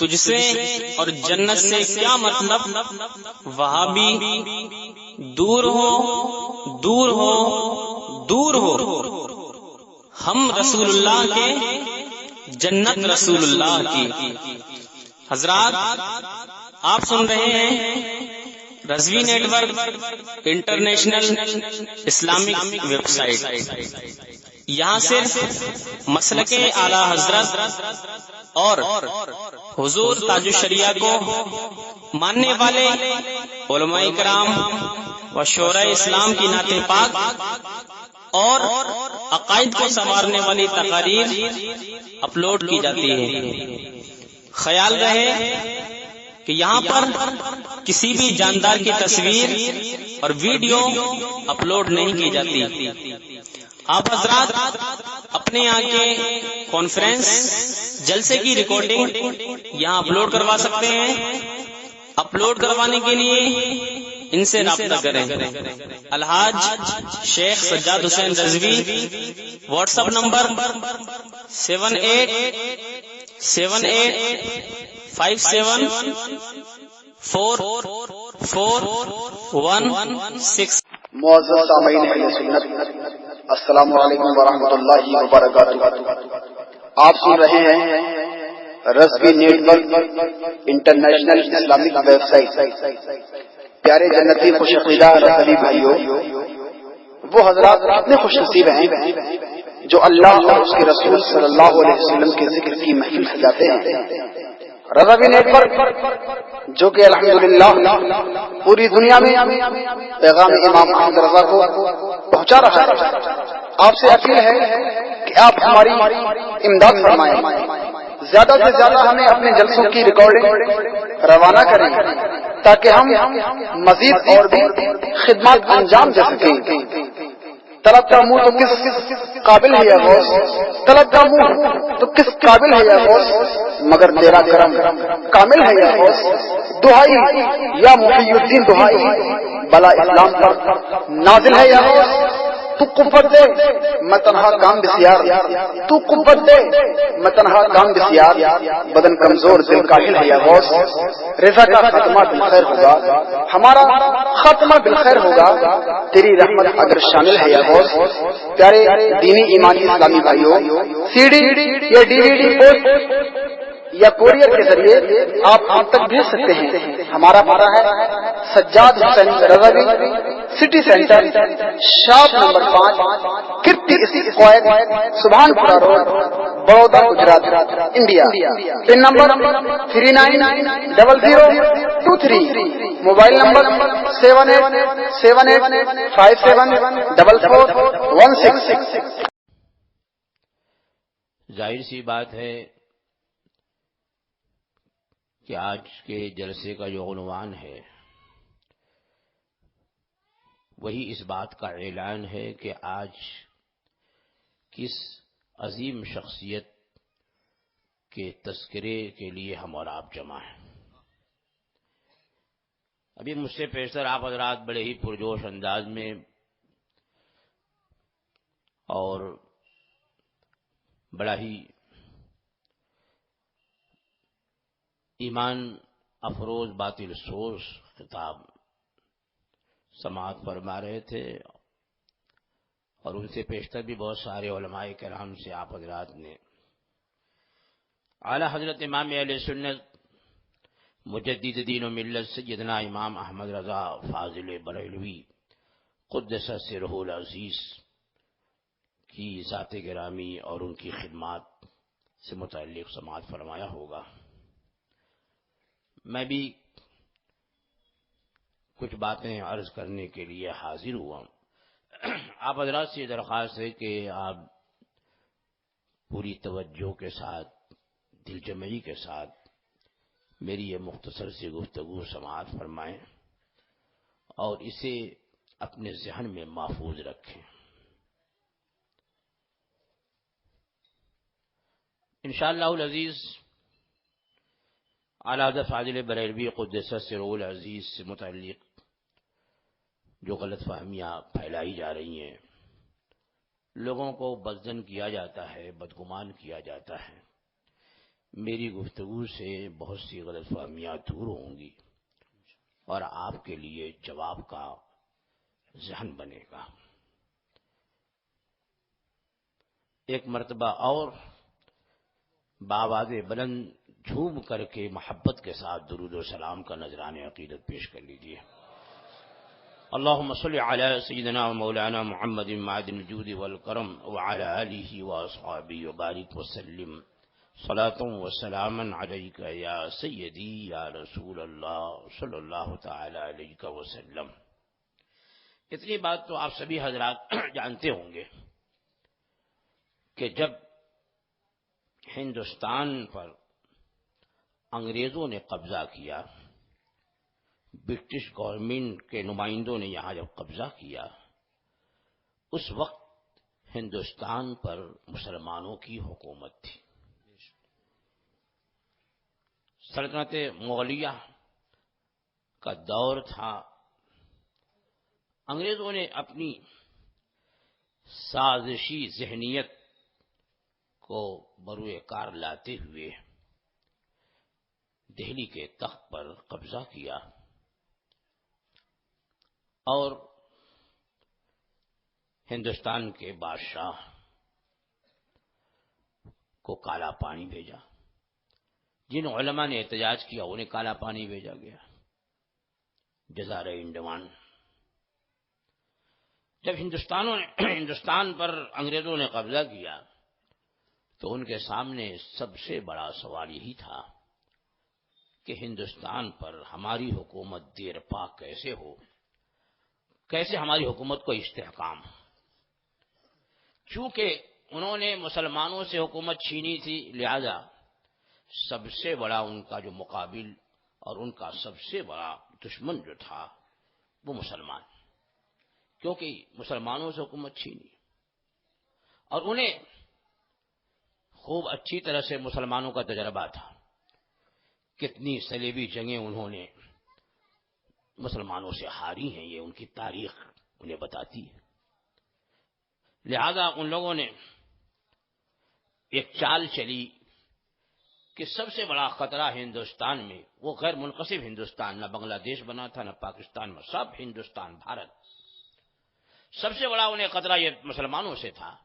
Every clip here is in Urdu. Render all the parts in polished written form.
تجھ سے اور جنت سے کیا مطلب، وہابی دور ہو دور ہو دور ہو، ہم رسول اللہ کے، جنت رسول اللہ کی۔ حضرات آپ سن رہے ہیں Rizvi network international Islamic website. یہاں صرف مسلک اعلی حضرت اور حضور تاج الشریعہ کو ماننے والے علماء کرام و شورائے اسلام کی نعت پاک اور عقائد کو سنوارنے والی تقاریر اپلوڈ کی جاتی ہے۔ خیال رہے کہ یہاں پر کسی بھی جاندار کی تصویر اور ویڈیو اپلوڈ نہیں کی جاتی۔ آپ حضرات اپنے یہاں کے کانفرنس جلسے کی ریکارڈنگ یہاں اپلوڈ کروا سکتے ہیں۔ اپلوڈ کروانے کے لیے ان سے رابطہ کریں۔ الحاج شیخ Sajjad Hussain Rizvi, what's app number 7878574416۔ معزز سامعین اہل سنت، السلام علیکم ورحمۃ اللہ وبرکاتہ۔ آپ سن رہے ہیں Rizvi network international Islamic website. پیارے جنتی خوش عقیدہ رضوی بھائیوں، وہ حضرات کتنے خوش نصیب ہیں جو اللہ اور اس کے رسول صلی اللہ علیہ وسلم کے ذکر کی محفل سجاتے ہیں۔ رضوی نیٹ ورک جو کہ الحمدللہ پوری دنیا میں پیغام امام احمد رضا کو پہنچا رہا ہے، آپ سے اپیل ہے کہ آپ ہماری امداد فرمائیں، زیادہ سے زیادہ ہمیں اپنے جلسوں کی ریکارڈنگ روانہ کریں تاکہ ہم مزید اور بھی خدمات انجام دے سکیں۔ طلب کا منہ تو کس قابل ہے یا غوث، طلب کا منہ تو کس قابل ہے یا غوث، مگر تیرا کرم کامل ہے یا غوث۔ دہائی یا محی الدین دہائی، بلا اسلام پر نازل ہے یا غوث۔ تو قوت دے میں تنہا کام بسیار، تو قوت دے میں تنہا کام بسیار، بدن کمزور دل کاہل ہے یا غوث۔ رضا کا خاتمہ بالخیر ہوگا، ہمارا خاتمہ بالخیر ہوگا، تیری رحمت اگر شامل ہے یا غوث۔ پیارے دینی ایمانی اسلامی بھائیوں، سی ڈی یا ڈی وی ڈی پوسٹ یا کوریئر کے ذریعے آپ ہم تک بھیج سکتے ہیں۔ ہمارا پتہ ہے Sajjad Hussain Rizvi, city centre, shop number 5، Kirti square, Subhanpura road, Baroda Gujarat, India. Pin number 390023، mobile number 7878574416۔ ظاہر سی بات ہے کہ آج کے جلسے کا جو عنوان ہے وہی اس بات کا اعلان ہے کہ آج کس عظیم شخصیت کے تذکرے کے لیے ہم اور آپ جمع ہیں۔ ابھی مجھ سے پیشتر آپ حضرات بڑے ہی پرجوش انداز میں اور بڑا ہی ایمان افروز باطل سوز خطاب سماعت فرما رہے تھے، اور ان سے پیشتر بھی بہت سارے علماء کرام سے آپ حضرات نے اعلی حضرت امام اہل سنت مجدد دین و ملت سیدنا امام احمد رضا فاضل بریلوی قدس سرہ العزیز کی ذات گرامی اور ان کی خدمات سے متعلق سماعت فرمایا ہوگا۔ میں بھی کچھ باتیں عرض کرنے کے لیے حاضر ہوا ہوں۔ آپ حضرات سے درخواست ہے کہ آپ پوری توجہ کے ساتھ، دل جمعی کے ساتھ میری یہ مختصر سی گفتگو سماعت فرمائیں اور اسے اپنے ذہن میں محفوظ رکھیں۔ انشاءاللہ العزیز اعلیٰ حضرت فاضل بریلوی قدس سرہ العزیز سے متعلق جو غلط فہمیاں پھیلائی جا رہی ہیں، لوگوں کو بدظن کیا جاتا ہے، بدگمان کیا جاتا ہے میری گفتگو سے بہت سی غلط فہمیاں دور ہوں گی اور آپ کے لیے جواب کا ذہن بنے گا۔ ایک مرتبہ اور بآواز بلند جھوم کر کے محبت کے ساتھ درود و سلام کا نذران عقیدت پیش کر لیجیے۔ اللهم صل على سيدنا ومولانا محمد معدن الجود والكرم وعلى آله وأصحابه وبارك وسلم صلاة وسلاما عليك يا سيدي يا رسول الله صلی اللہ تعالی علیہ وسلم۔ اتنی بات تو آپ سبھی حضرات جانتے ہوں گے کہ جب ہندوستان پر انگریزوں نے قبضہ کیا، برٹش گورنمنٹ کے نمائندوں نے یہاں جب قبضہ کیا، اس وقت ہندوستان پر مسلمانوں کی حکومت تھی۔ سلطنت مغلیہ کا دور تھا۔ انگریزوں نے اپنی سازشی ذہنیت کو بروئے کار لاتے ہوئے دہلی کے تخت پر قبضہ کیا اور ہندوستان کے بادشاہ کو کالا پانی بھیجا۔ جن علماء نے احتجاج کیا انہیں کالا پانی بھیجا گیا، جزائر انڈمان۔ جب ہندوستان پر انگریزوں نے قبضہ کیا تو ان کے سامنے سب سے بڑا سوال یہی تھا کہ ہندوستان پر ہماری حکومت دیر پا کیسے ہو، کیسے ہماری حکومت کو استحکام۔ چونکہ انہوں نے مسلمانوں سے حکومت چھینی تھی، لہذا سب سے بڑا ان کا جو مقابل اور ان کا سب سے بڑا دشمن جو تھا وہ مسلمان، کیونکہ مسلمانوں سے حکومت چھینی اور انہیں خوب اچھی طرح سے مسلمانوں کا تجربہ تھا۔ کتنی صلیبی جنگیں انہوں نے مسلمانوں سے ہاری ہیں، یہ ان کی تاریخ انہیں بتاتی ہے۔ لہذا ان لوگوں نے ایک چال چلی کہ سب سے بڑا خطرہ ہندوستان میں، وہ غیر منقسم ہندوستان، نہ بنگلہ دیش بنا تھا نہ پاکستان میں، سب ہندوستان، بھارت، سب سے بڑا انہیں خطرہ یہ مسلمانوں سے تھا۔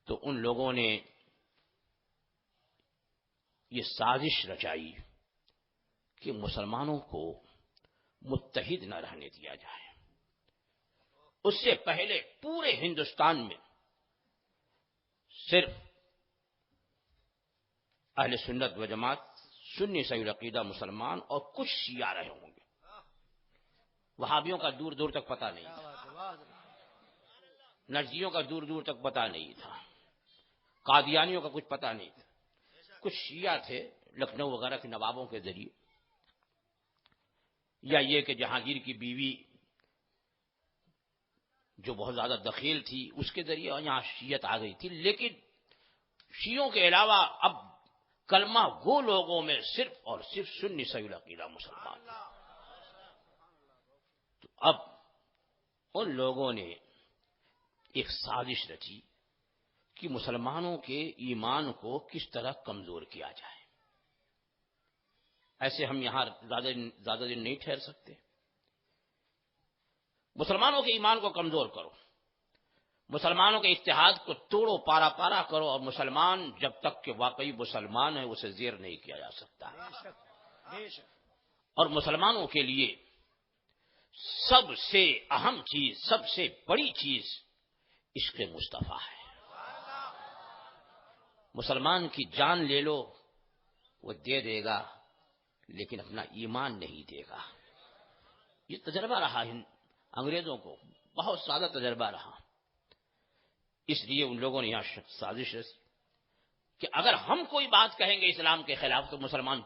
تو ان لوگوں نے یہ سازش رچائی کہ مسلمانوں کو متحد نہ رہنے دیا جائے۔ اس سے پہلے پورے ہندوستان میں صرف اہل سنت و جماعت، سنی صحیح العقیدہ مسلمان اور کچھ شیعہ رہے ہوں گے۔ وہابیوں کا دور دور تک پتہ نہیں تھا، نجدیوں کا دور دور تک پتہ نہیں تھا، قادیانیوں کا کچھ پتہ نہیں تھا۔ کچھ شیعہ تھے لکھنؤ وغیرہ کے نوابوں کے ذریعے، یا یہ کہ جہانگیر کی بیوی جو بہت زیادہ دخیل تھی اس کے ذریعے یہاں شیعت آ گئی تھی۔ لیکن شیعوں کے علاوہ اب کلمہ گو لوگوں میں صرف اور صرف سنی صحیح العقیدہ مسلمان۔ تو اب ان لوگوں نے ایک سازش رچی کہ مسلمانوں کے ایمان کو کس طرح کمزور کیا جائے۔ ایسے ہم یہاں زیادہ دن نہیں ٹھہر سکتے۔ مسلمانوں کے ایمان کو کمزور کرو، مسلمانوں کے اتحاد کو توڑو، پارا پارا کرو، اور مسلمان جب تک کہ واقعی مسلمان ہے اسے زیر نہیں کیا جا سکتا۔ اور مسلمانوں کے لیے سب سے اہم چیز، سب سے بڑی چیز عشق مصطفیٰ ہے۔ مسلمان کی جان لے لو وہ دے دے گا لیکن اپنا ایمان نہیں دے گا۔ یہ تجربہ رہا انگریزوں کو، بہت زیادہ تجربہ رہا۔ اس لیے ان لوگوں نے یہاں سازش رچی کہ اگر ہم کوئی بات کہیں گے اسلام کے خلاف تو مسلمان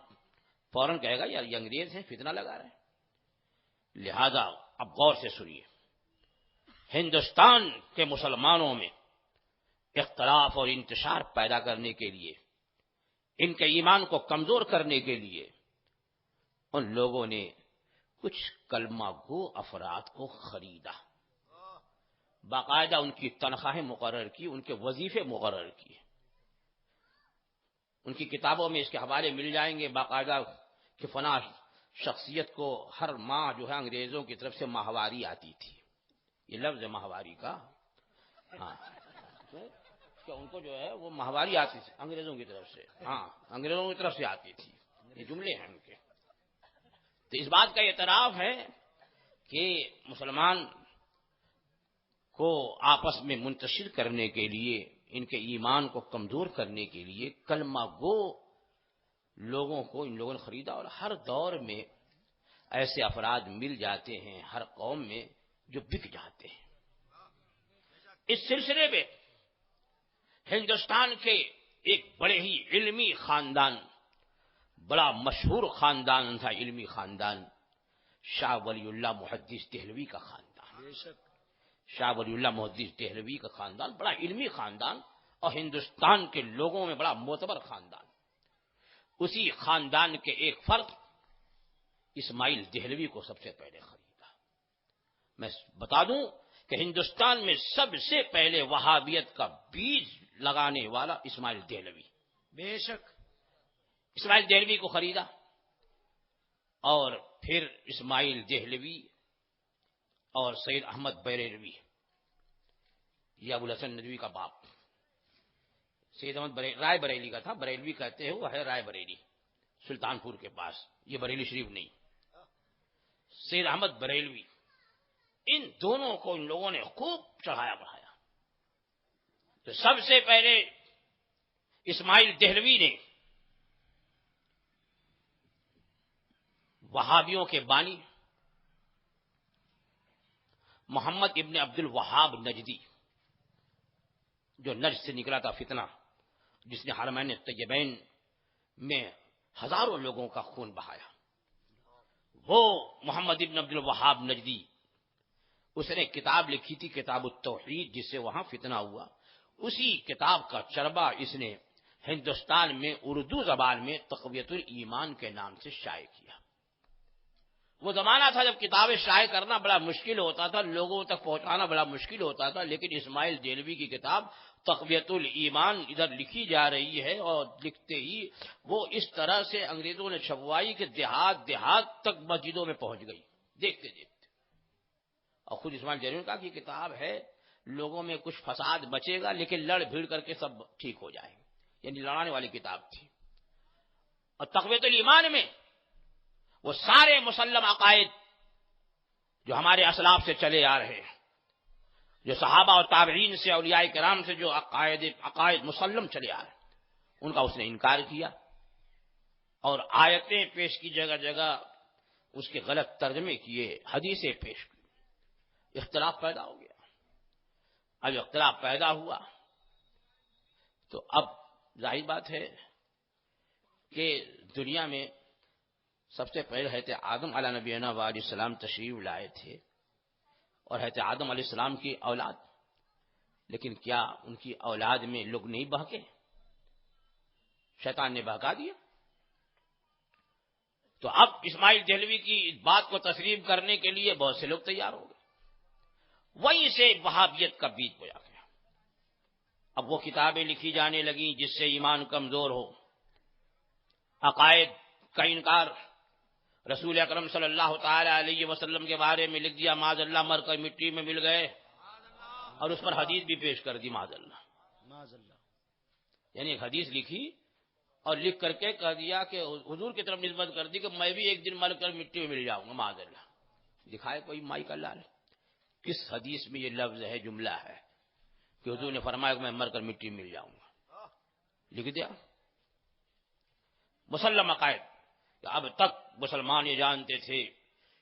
فوراً کہے گا یار یہ انگریز ہیں، فتنہ لگا رہے ہیں۔ لہذا اب غور سے سنیے، ہندوستان کے مسلمانوں میں اختلاف اور انتشار پیدا کرنے کے لیے، ان کے ایمان کو کمزور کرنے کے لیے ان لوگوں نے کچھ کلمہ گو افراد کو خریدا، باقاعدہ ان کی تنخواہیں مقرر کی، ان کے وظیفے مقرر کیے، ان کی کتابوں میں اس کے حوالے مل جائیں گے باقاعدہ کہ فلاں شخصیت کو ہر ماہ جو ہے انگریزوں کی طرف سے ماہواری آتی تھی. یہ لفظ ہے ماہواری کا. ہاں کہ ان کو جو ہے وہ ماہواری آتی تھی انگریزوں کی طرف سے. ہاں انگریزوں کی طرف سے آتی تھی. یہ جملے ہیں ان کے. تو اس بات کا اعتراف ہے کہ مسلمان کو آپس میں منتشر کرنے کے لیے، ان کے ایمان کو کمزور کرنے کے لیے کلمہ گو لوگوں کو ان لوگوں نے خریدا. اور ہر دور میں ایسے افراد مل جاتے ہیں ہر قوم میں جو بک جاتے ہیں. اس سلسلے میں ہندوستان کے ایک بڑے ہی علمی خاندان، بڑا مشہور خاندان تھا، علمی خاندان، شاہ ولی اللہ محدث دہلوی کا خاندان. شاہ ولی اللہ محدث دہلوی کا خاندان بڑا علمی خاندان اور ہندوستان کے لوگوں میں بڑا معتبر خاندان. اسی خاندان کے ایک فرد اسماعیل دہلوی کو سب سے پہلے خریدا. میں بتا دوں کہ ہندوستان میں سب سے پہلے وہابیت کا بیج لگانے والا اسماعیل دہلوی. بے شک. اسماعیل دہلوی کو خریدا اور پھر اسماعیل دہلوی اور سید احمد بریلوی، یہ ابو الحسن ندوی کا باپ. سید احمد رائے بریلی کا تھا، بریلوی کہتے ہیں، وہ ہے رائے بریلی سلطان پور کے پاس، یہ بریلی شریف نہیں. سید احمد بریلوی، ان دونوں کو ان لوگوں نے خوب چڑھایا بڑھایا. تو سب سے پہلے اسماعیل دہلوی نے وہابیوں کے بانی محمد ابن عبد الوہاب نجدی، جو نجد سے نکلا تھا فتنہ، جس نے حرمین طیبین میں ہزاروں لوگوں کا خون بہایا، وہ محمد ابن عبد الوہاب نجدی، اس نے کتاب لکھی تھی کتاب التوحید، جس سے وہاں فتنہ ہوا. اسی کتاب کا چربا اس نے ہندوستان میں اردو زبان میں تقویت الایمان کے نام سے شائع کیا. وہ زمانہ تھا جب کتابیں شائع کرنا بڑا مشکل ہوتا تھا، لوگوں تک پہنچانا بڑا مشکل ہوتا تھا، لیکن اسماعیل دہلوی کی کتاب تقویت الایمان ادھر لکھی جا رہی ہے، اور لکھتے ہی وہ اس طرح سے انگریزوں نے چھپوائی کہ دیہات دیہات تک مسجدوں میں پہنچ گئی دیکھتے دیکھتے. اور خود اسماعیل دہلوی نے کہا کہ یہ کتاب ہے، لوگوں میں کچھ فساد بچے گا لیکن لڑ بھیڑ کر کے سب ٹھیک ہو جائے گا، یعنی لڑانے والی کتاب تھی. اور تقویت الایمان میں وہ سارے مسلم عقائد جو ہمارے اسلاف سے چلے آ رہے ہیں، جو صحابہ اور تابعین سے اولیاء کرام سے جو عقائد مسلم چلے آ رہے ہیں، ان کا اس نے انکار کیا اور آیتیں پیش کی، جگہ جگہ اس کے غلط ترجمے کیے، حدیثیں پیش کی. اختلاف پیدا ہو گیا. اب اختلاف پیدا ہوا تو اب ظاہر بات ہے کہ دنیا میں سب سے پہلے حضرت آدم علیہ نبینا علیہ السلام تشریف لائے تھے، اور حضرت آدم علیہ السلام کی اولاد، لیکن کیا ان کی اولاد میں لوگ نہیں بہکے؟ شیطان نے بہکا دیا. تو اب اسماعیل دہلوی کی اس بات کو تسلیم کرنے کے لیے بہت سے لوگ تیار ہو گئے. وہیں سے وہابیت کا بیج بویا گیا. اب وہ کتابیں لکھی جانے لگیں جس سے ایمان کمزور ہو، عقائد کا انکار. رسول اکرم صلی اللہ تعالی علیہ وسلم کے بارے میں لکھ دیا معاذ اللہ مر کر مٹی میں مل گئے، اور اس پر حدیث بھی پیش کر دی معاذ اللہ. یعنی ایک حدیث لکھی اور لکھ کر کے کہہ دیا کہ حضور کی طرف نسبت کر دی کہ میں بھی ایک دن مر کر مٹی میں مل جاؤں گا معاذ اللہ. دکھائے کوئی مائی کا لال کس حدیث میں یہ لفظ ہے، جملہ ہے کہ حضور نے فرمایا کہ میں مر کر مٹی میں مل جاؤں گا؟ لکھ دیا. مسلم عقائد. اب تک مسلمان یہ جانتے تھے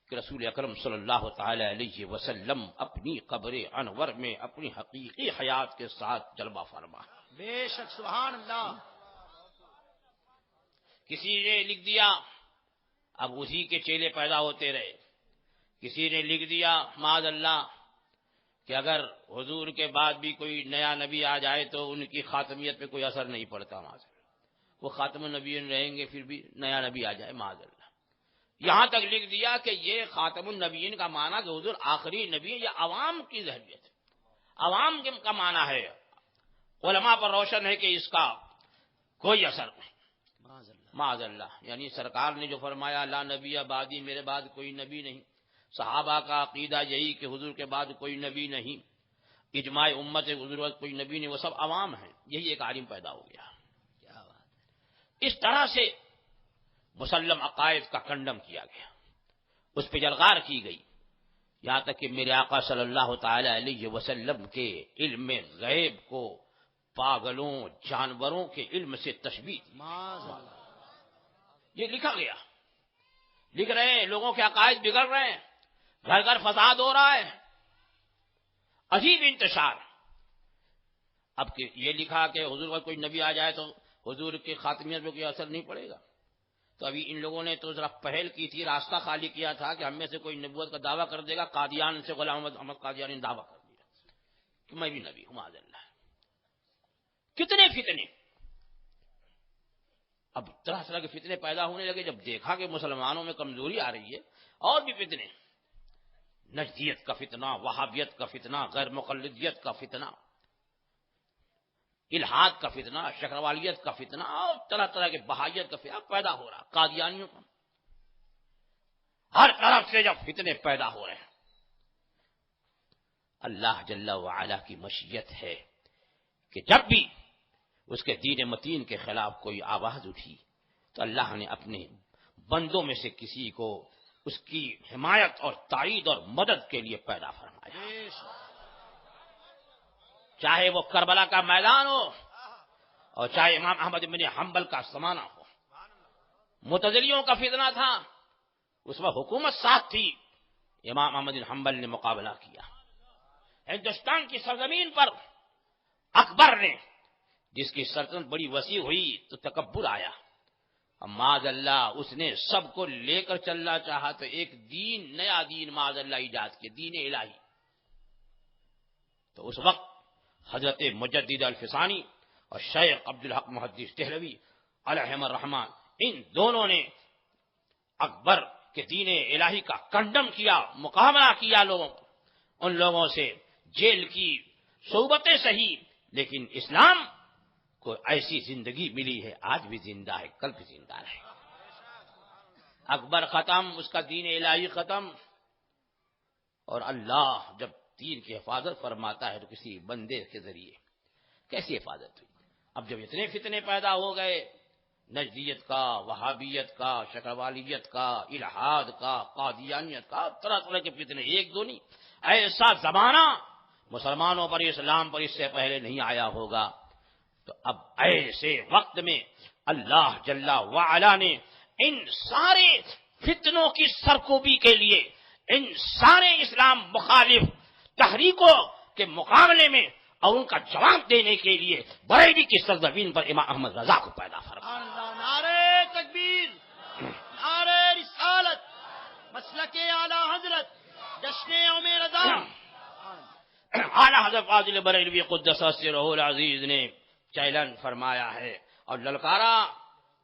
کہ رسول اکرم صلی اللہ تعالی علیہ وسلم اپنی قبر انور میں اپنی حقیقی حیات کے ساتھ جلوہ فرما. بے شک سبحان اللہ. کسی نے لکھ دیا، اب اسی کے چیلے پیدا ہوتے رہے. کسی نے لکھ دیا معاذ اللہ کہ اگر حضور کے بعد بھی کوئی نیا نبی آ جائے تو ان کی خاتمیت پہ کوئی اثر نہیں پڑتا، معاذ اللہ وہ خاتم النبیین رہیں گے پھر بھی نیا نبی آ جائے معاذ اللہ. یہاں تک لکھ دیا کہ یہ خاتم النبیین کا معنی کہ حضور آخری نبی ہے، یہ عوام کی ذہنیت ہے، عوام کا معنی ہے. علماء پر روشن ہے کہ اس کا کوئی اثر نہیں. معاذ اللہ. یعنی سرکار نے جو فرمایا لا نبی بعدی، میرے بعد کوئی نبی نہیں، صحابہ کا عقیدہ یہی کہ حضور کے بعد کوئی نبی نہیں، اجماع امت ہے حضور کے بعد کوئی نبی نہیں، وہ سب عوام ہیں. یہی ایک عالم پیدا ہو گیا. کیا بات ہے. اس طرح سے مسلم عقائد کا کنڈم کیا گیا، اس پہ جلغار کی گئی، یہاں تک کہ میرے آقا صلی اللہ تعالی علیہ وسلم کے علم غیب کو پاگلوں جانوروں کے علم سے تشبیہ دی. یہ لکھا گیا. لکھ رہے ہیں لوگوں کے عقائد بگڑ رہے ہیں، گھر گھر فساد ہو رہا ہے، عجیب انتشار. اب کہ یہ لکھا کہ حضور کا کوئی نبی آ جائے تو حضور کی خاتمیت پہ کوئی اثر نہیں پڑے گا. تو ابھی ان لوگوں نے تو ذرا پہل کی تھی، راستہ خالی کیا تھا کہ ہم میں سے کوئی نبوت کا دعویٰ کر دے گا. قادیان سے غلام احمد قادیانی نے دعویٰ کر دیا کہ میں بھی نبی ہوں. معاذ اللہ. کتنے فتنے. اب طرح طرح کے فتنے پیدا ہونے لگے جب دیکھا کہ مسلمانوں میں کمزوری آ رہی ہے. اور بھی فتنے، نجدیت کا فتنہ، وہابیت کا فتنہ، غیر مقلدیت کا فتنہ، الحاد کا فتنہ، شکروالیت کا فتنہ، اور طرح طرح کے بہائیت کا فتنہ پیدا ہو رہا. قادیانیوں کا ہر طرف سے جب فتنے پیدا ہو رہے ہیں، اللہ جل وعلا کی مشیت ہے کہ جب بھی اس کے دین متین کے خلاف کوئی آواز اٹھی تو اللہ نے اپنے بندوں میں سے کسی کو اس کی حمایت اور تائید اور مدد کے لیے پیدا فرمایا. چاہے وہ کربلا کا میدان ہو اور چاہے امام احمد بن حنبل کا زمانہ ہو. معتزلیوں کا فتنہ تھا، اس میں حکومت ساتھ تھی، امام احمد بن حنبل نے مقابلہ کیا. ہندوستان کی سرزمین پر اکبر نے، جس کی سلطنت بڑی وسیع ہوئی تو تکبر آیا. معاذ اللہ اس نے سب کو لے کر چلنا چاہا تو ایک دین، نیا دین معاذ اللہ ایجاد کیا، دین الہی. تو اس وقت حضرت مجدد الفسانی اور شیخ عبدالحق محدث دہلوی علیہم الرحمن، ان دونوں نے اکبر کے دین الہی کا کنڈم کیا، مقابلہ کیا لوگوں کو. ان لوگوں سے جیل کی صحبتیں سہی، لیکن اسلام کو ایسی زندگی ملی ہے، آج بھی زندہ ہے، کل بھی زندہ رہے. اکبر ختم، اس کا دین الہی ختم. اور اللہ جب دین کی حفاظت فرماتا ہے تو کسی بندے کے ذریعے کیسی حفاظت ہوئی. اب جب اتنے فتنے پیدا ہو گئے، نجدیت کا، وہابیت کا، شکروالیت کا، الحاد کا، قادیانیت کا، طرح طرح کے فتنے، ایک دو نہیں. ایسا زمانہ مسلمانوں پر، اسلام پر اس سے پہلے نہیں آیا ہوگا. تو اب ایسے وقت میں اللہ جل وعلا نے ان سارے فتنوں کی سرکوبی کے لیے، ان سارے اسلام مخالف تحریکوں کے مقابلے میں اور ان کا جواب دینے کے لیے بریلی کی سرزمین پر امام احمد رضا کو پیدا فرمایا. نعرے تکبیر، نعرے رسالت، مسلک اعلی حضرت، جشن یوم رضا. اعلی حضرت فاضل بریلوی قدس سرہ العزیز نے چیلنج فرمایا ہے اور للکارا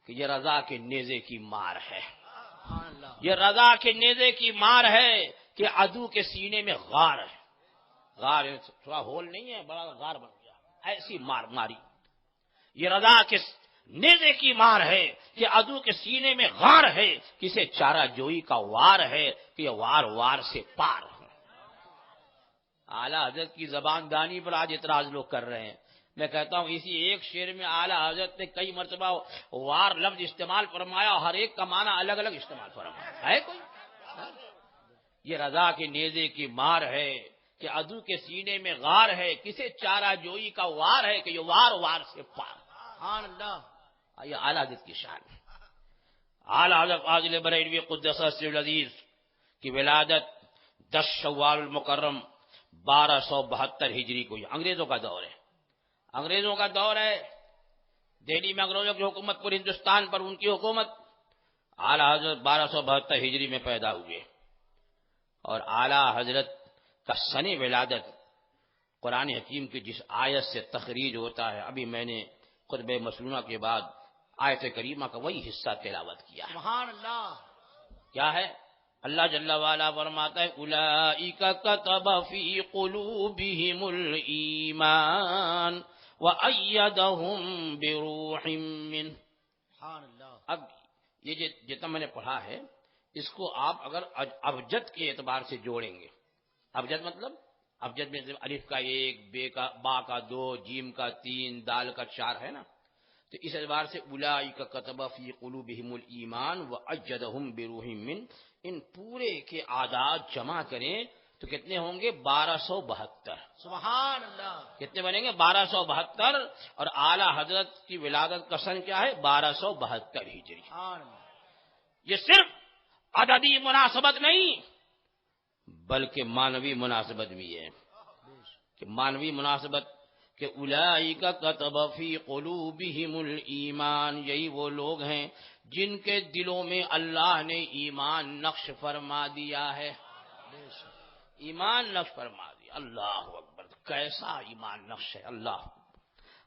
کہ یہ رضا کے نیزے کی مار ہے. یہ رضا کے نیزے کی مار ہے کہ عدو کے سینے میں غار ہے. غار تھوڑا ہول نہیں ہے، بڑا غار بن گیا، ایسی مار ماری. یہ رضا کے نیزے کی مار ہے کہ عدو کے سینے میں غار ہے، کسے چارہ جوئی کا وار ہے کہ یہ وار وار سے پار ہے. اعلیٰ حضرت کی زبان دانی پر آج اعتراض لوگ کر رہے ہیں. میں کہتا ہوں اسی ایک شعر میں اعلیٰ حضرت نے کئی مرتبہ وار لفظ استعمال فرمایا، اور ہر ایک کا معنی الگ الگ استعمال فرمایا ہے. کوئی یہ رضا کے نیزے کی مار ہے کہ عدو کے سینے میں غار ہے، کسے چارہ جوئی کا وار ہے کہ یہ وار وار سے پار. سبحان اللہ. یہ اعلیٰ حضرت کی شان ہے. اعلیٰ حضرت فاضل بریلوی قدس سرہ العزیز کی ولادت 10 شوال المکرم 1272 ہجری کو. انگریزوں کا دور ہے، انگریزوں کا دور ہے. دہلی میں انگریزوں کی حکومت پر، ہندوستان پر ان کی حکومت. اعلیٰ حضرت 1272 ہجری میں پیدا ہوئے اور اعلیٰ حضرت کا سن ولادت قرآن حکیم کی جس آیت سے تخریج ہوتا ہے، ابھی میں نے خطبہ مسنونہ کے بعد آیت کریمہ کا وہی حصہ تلاوت کیا ہے. سبحان اللہ. کیا ہے؟ اللہ جل وعلا فرماتا ہے اولئک کتب فی قلوبہم الایمان وَأَيَّدَهُمْ بِرُوحٍ مِّنْهُ۔ سبحان اللہ۔ اب یہ جتنا میں نے پڑھا ہے اس کو آپ اگر ابجد کے اعتبار سے جوڑیں گے، ابجد مطلب ابجد میں الف کا 1، با کا 2، جیم کا 3، دال کا 4 ہے نا، تو اس اعتبار سے اولئک کتب فی قلوبہم الایمان وأیدہم بروح من، ان پورے کے اعداد جمع کریں تو کتنے ہوں گے؟ 1272۔ سبحان اللہ۔ کتنے بنیں گے؟ 1272۔ اور اعلی حضرت کی ولادت کا سن کیا ہے؟ 1272 ہجری۔ سبحان اللہ۔ یہ صرف عددی مناسبت نہیں بلکہ مانوی مناسبت بھی ہے، کہ مانوی مناسبت کہ اولئک کتب فی قلوبہم الایمان، یہی وہ لوگ ہیں جن کے دلوں میں اللہ نے ایمان نقش فرما دیا ہے، ایمان نقش فرما دیا۔ اللہ اکبر، کیسا ایمان نقش ہے! اللہ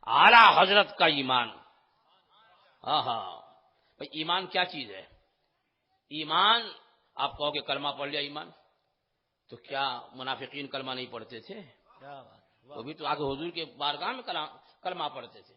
اعلی حضرت کا ایمان۔ بھائی ایمان کیا چیز ہے؟ ایمان، آپ کہو کہ کلمہ پڑھ لیا ایمان، تو کیا منافقین کلمہ نہیں پڑھتے تھے؟ وہ بھی تو آگے حضور کے بارگاہ میں کلمہ پڑھتے تھے،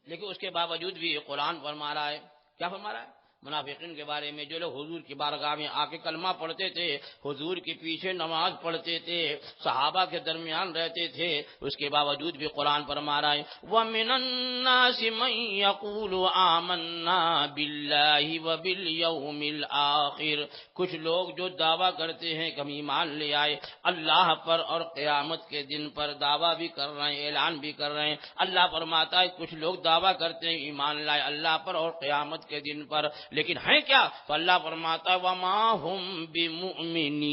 لیکن اس کے باوجود بھی قرآن فرما رہا ہے، کیا فرما رہا ہے؟ منافقین کے بارے میں، جو لوگ حضور کی بارگاہ میں آ کے کلمہ پڑھتے تھے، حضور کے پیچھے نماز پڑھتے تھے، صحابہ کے درمیان رہتے تھے، اس کے باوجود بھی قرآن فرما رہا ہے وَمِنَ النَّاسِ مَن يَقُولُ آمَنَّا بِاللَّهِ وَبِالْيَوْمِ الْآخِرِ، کچھ لوگ جو دعویٰ کرتے ہیں کہ ہم ایمان لے آئے اللہ پر اور قیامت کے دن پر، دعویٰ بھی کر رہے ہیں، اعلان بھی کر رہے ہیں۔ اللہ فرماتا ہے کچھ لوگ دعویٰ کرتے ہیں ایمان لائے اللہ پر اور قیامت کے دن پر، لیکن ہیں کیا؟ تو اللہ فرماتا ہے وَمَا هُمْ بِمُؤْمِنِينَ،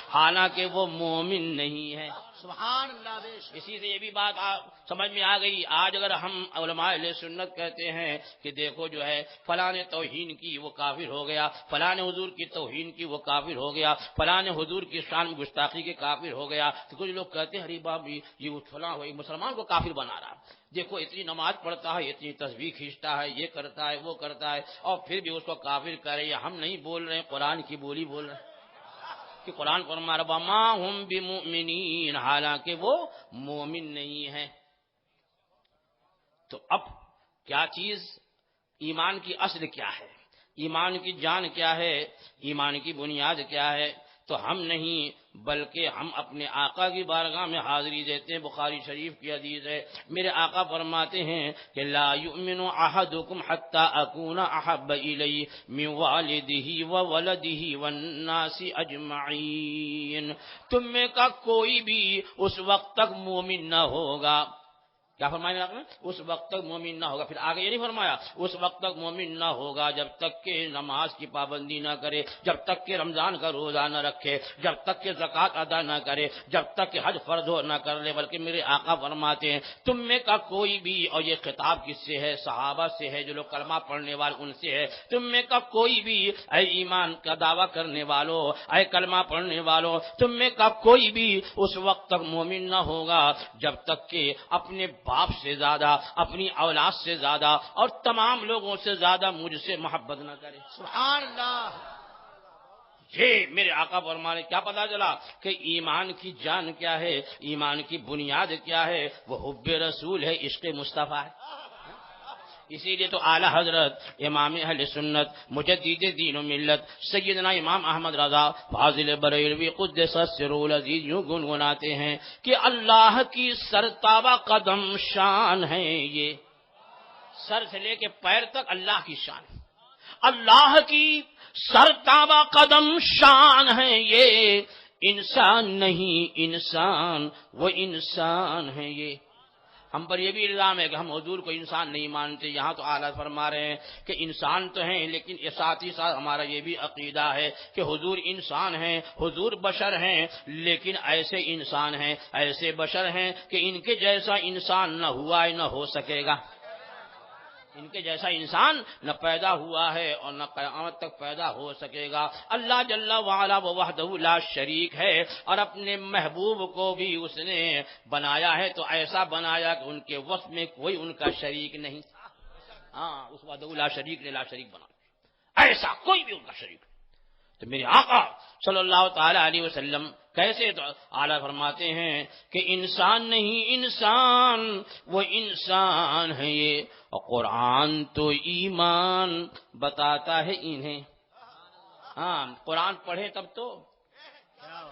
حالانکہ وہ مومن نہیں ہے۔ سبحان اللہ۔ بے شک۔ اسی سے یہ بھی بات سمجھ میں آ گئی۔ آج اگر ہم علماء اہل سنت کہتے ہیں کہ دیکھو جو ہے فلاں نے توہین کی وہ کافر ہو گیا، فلاں نے حضور کی توہین کی وہ کافر ہو گیا، فلاں نے حضور کی شان میں گستاخی کے کافر ہو گیا، تو کچھ لوگ کہتے ہیں ارے باپ یہ فلاں ہوئی مسلمان کو کافر بنا رہا، دیکھو اتنی نماز پڑھتا ہے، اتنی تسبیح کھینچتا ہے، یہ کرتا ہے وہ کرتا ہے، اور پھر بھی اس کو کافر کر رہے ہیں۔ ہم نہیں بول رہے ہیں، قرآن کی بولی بول رہے ہیں کہ قرآن فرما رہا وَمَا هُمْ بِمُؤْمِنِينَ، حالانکہ وہ مومن نہیں ہے۔ تو اب کیا چیز؟ ایمان کی اصل کیا ہے؟ ایمان کی جان کیا ہے؟ ایمان کی بنیاد کیا ہے؟ تو ہم نہیں بلکہ ہم اپنے آقا کی بارگاہ میں حاضری دیتے ہیں۔ بخاری شریف کی حدیث ہے، میرے آقا فرماتے ہیں کہ لا یؤمن احدکم حتی اکون احب الیہ من والدہ وولدہ والناس اجمعین، تم میں کا کوئی بھی اس وقت تک مومن نہ ہوگا، کیا فرمایا آپ نے؟ اس وقت تک مومن نہ ہوگا۔ پھر آگے یہ نہیں فرمایا اس وقت تک مومن نہ ہوگا جب تک کہ نماز کی پابندی نہ کرے، جب تک کہ رمضان کا روزہ نہ رکھے، جب تک کہ زکوٰۃ ادا نہ کرے، جب تک کہ حج فرض ہو نہ کر لے، بلکہ میرے آقا فرماتے ہیں تم میں کا کوئی بھی، اور یہ خطاب کس سے ہے؟ صحابہ سے ہے، جو لوگ کلمہ پڑھنے والے ان سے ہے، تم میں کا کوئی بھی اے ایمان کا دعویٰ کرنے والوں، اے کلمہ پڑھنے والوں، تم میں کا کوئی بھی اس وقت تک مومن نہ ہوگا جب تک کہ اپنے باپ سے زیادہ، اپنی اولاد سے زیادہ اور تمام لوگوں سے زیادہ مجھ سے محبت نہ کرے۔ سبحان اللہ۔ یہ میرے آقا فرمانے کیا پتا چلا کہ ایمان کی جان کیا ہے، ایمان کی بنیاد کیا ہے؟ وہ حب رسول ہے، عشق مصطفیٰ ہے۔ اسی لیے تو اعلی حضرت امام اہل سنت مجدد دین و ملت سیدنا امام احمد رضا فاضل بریلوی قدس سرہ العزیز یوں گنگناتے ہیں کہ اللہ کی سرتابہ قدم شان ہے، یہ سر سے لے کے پیر تک اللہ کی شان، اللہ کی سرتابہ قدم شان ہے، یہ انسان نہیں انسان، وہ انسان ہے۔ یہ ہم پر یہ بھی الزام ہے کہ ہم حضور کو انسان نہیں مانتے۔ یہاں تو اعلیٰ فرما رہے ہیں کہ انسان تو ہیں، لیکن ساتھ ہی ساتھ ہمارا یہ بھی عقیدہ ہے کہ حضور انسان ہیں، حضور بشر ہیں، لیکن ایسے انسان ہیں، ایسے بشر ہیں کہ ان کے جیسا انسان نہ ہوا ہے نہ ہو سکے گا، ان کے جیسا انسان نہ پیدا ہوا ہے اور نہ قیامت تک پیدا ہو سکے گا۔ اللہ جل وعلا وحدہ لا شریک ہے، اور اپنے محبوب کو بھی اس نے بنایا ہے تو ایسا بنایا کہ ان کے وصف میں کوئی ان کا شریک نہیں۔ اس وحدہ لا شریک نے لا شریک بنا، ایسا کوئی بھی ان کا شریک نہیں۔ تو میرے آقا صلی اللہ تعالی علیہ وسلم کیسے تو اعلیٰ فرماتے ہیں کہ انسان نہیں انسان، وہ انسان ہے یہ، اور قرآن تو ایمان بتاتا ہے انہیں۔ ہاں قرآن پڑھے تب تو،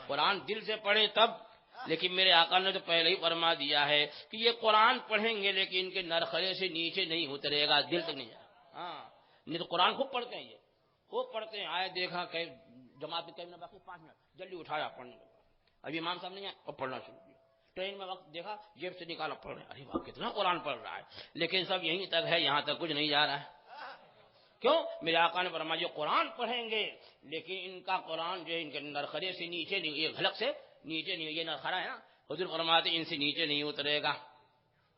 قرآن دل سے پڑھے تب، لیکن میرے آقا نے تو پہلے ہی فرما دیا ہے کہ یہ قرآن پڑھیں گے لیکن ان کے نرخرے سے نیچے نہیں اترے گا، دل تک نہیں جائے گا۔ ہاں نہیں تو قرآن خوب پڑھتے ہیں، یہ خوب پڑھتے ہیں، آئے دیکھا کہ جماعت میں کہیں باقی 5 منٹ جلدی اٹھایا پڑھنے لگا، ابھی امام صاحب نہیں آئے اور پڑھنا شروع کیا، ٹرین میں وقت دیکھا جیب سے نکالا پڑھ رہے، ارے واہ کتنا قرآن پڑھ رہا ہے، لیکن سب یہیں تک ہے، یہاں تک کچھ نہیں جا رہا ہے۔ کیوں؟ میرے آقا نے فرمایا یہ قرآن پڑھیں گے لیکن ان کا قرآن جو ہے ان کے نرخرے سے نیچے نہیں، یہ غلق سے نیچے نہیں، یہ نرخرا ہے نا، حضور فرماتے ان سے نیچے نہیں اترے گا۔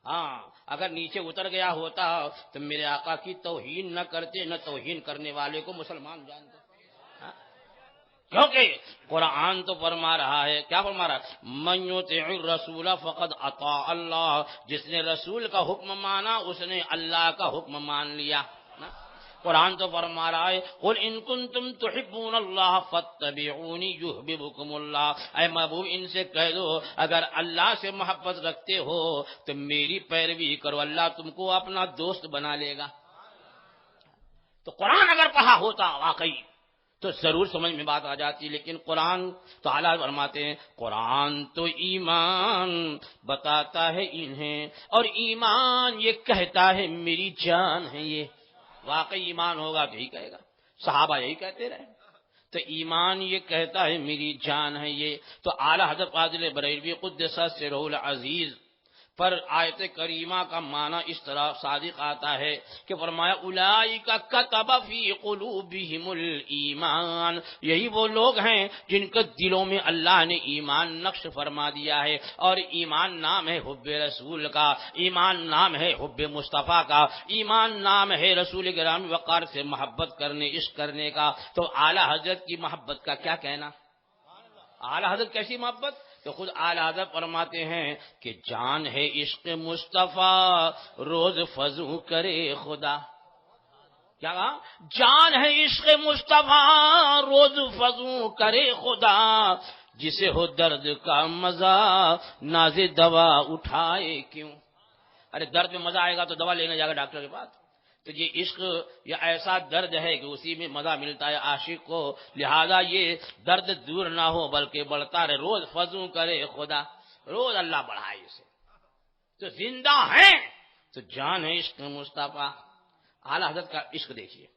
ہاں اگر نیچے اتر گیا ہوتا تو میرے آقا کی توہین نہ کرتے، نہ توہین کرنے والے کو مسلمان جانتے، کیونکہ قرآن تو فرما رہا ہے، کیا فرما رہا ہے؟ من یطع الرسول فقد اطاع اللہ، جس نے رسول کا حکم مانا اس نے اللہ کا حکم مان لیا۔ قرآن تو فرما رہا ہے قل ان کنتم تحبون اللہ فاتبعونی یحببکم اللہ، اے محبوب ان سے کہہ دو اگر اللہ سے محبت رکھتے ہو تو میری پیروی کرو، اللہ تم کو اپنا دوست بنا لے گا۔ تو قرآن اگر پڑھا ہوتا واقعی تو ضرور سمجھ میں بات آ جاتی، لیکن قرآن تو اعلیٰ فرماتے ہیں قرآن تو ایمان بتاتا ہے انہیں، اور ایمان یہ کہتا ہے میری جان ہے یہ، واقعی ایمان ہوگا تو یہی کہے گا، صحابہ یہی کہتے رہے، تو ایمان یہ کہتا ہے میری جان ہے یہ۔ تو اعلیٰ حضرت فاضل بریلوی قدس سرہ العزیز پر آیت کریمہ کا معنی اس طرح صادق آتا ہے کہ فرمایا اولئک کتب فی قلوبہم الایمان، یہی وہ لوگ ہیں جن کے دلوں میں اللہ نے ایمان نقش فرما دیا ہے، اور ایمان نام ہے حب رسول کا، ایمان نام ہے حب مصطفیٰ کا، ایمان نام ہے رسول گرامی وقار سے محبت کرنے، عشق کرنے کا۔ تو اعلیٰ حضرت کی محبت کا کیا کہنا، اعلیٰ حضرت کیسی محبت؟ تو خود اعلیٰ حضرت فرماتے ہیں کہ جان ہے عشق مصطفیٰ روز فضو کرے خدا، کیا کہا؟ جان ہے عشق مصطفیٰ روز فضو کرے خدا، جسے ہو درد کا مزہ ناز دوا اٹھائے کیوں۔ ارے درد میں مزہ آئے گا تو دوا لینے جائے گا ڈاکٹر کے پاس، تو یہ عشق یہ ایسا درد ہے کہ اسی میں مزہ ملتا ہے عاشق کو، لہذا یہ درد دور نہ ہو بلکہ بڑھتا رہے، روز فضو کرے خدا، روز اللہ بڑھائے اسے۔ تو زندہ ہیں تو جان ہے عشق مصطفیٰ۔ اعلیٰ حضرت کا عشق دیکھیے،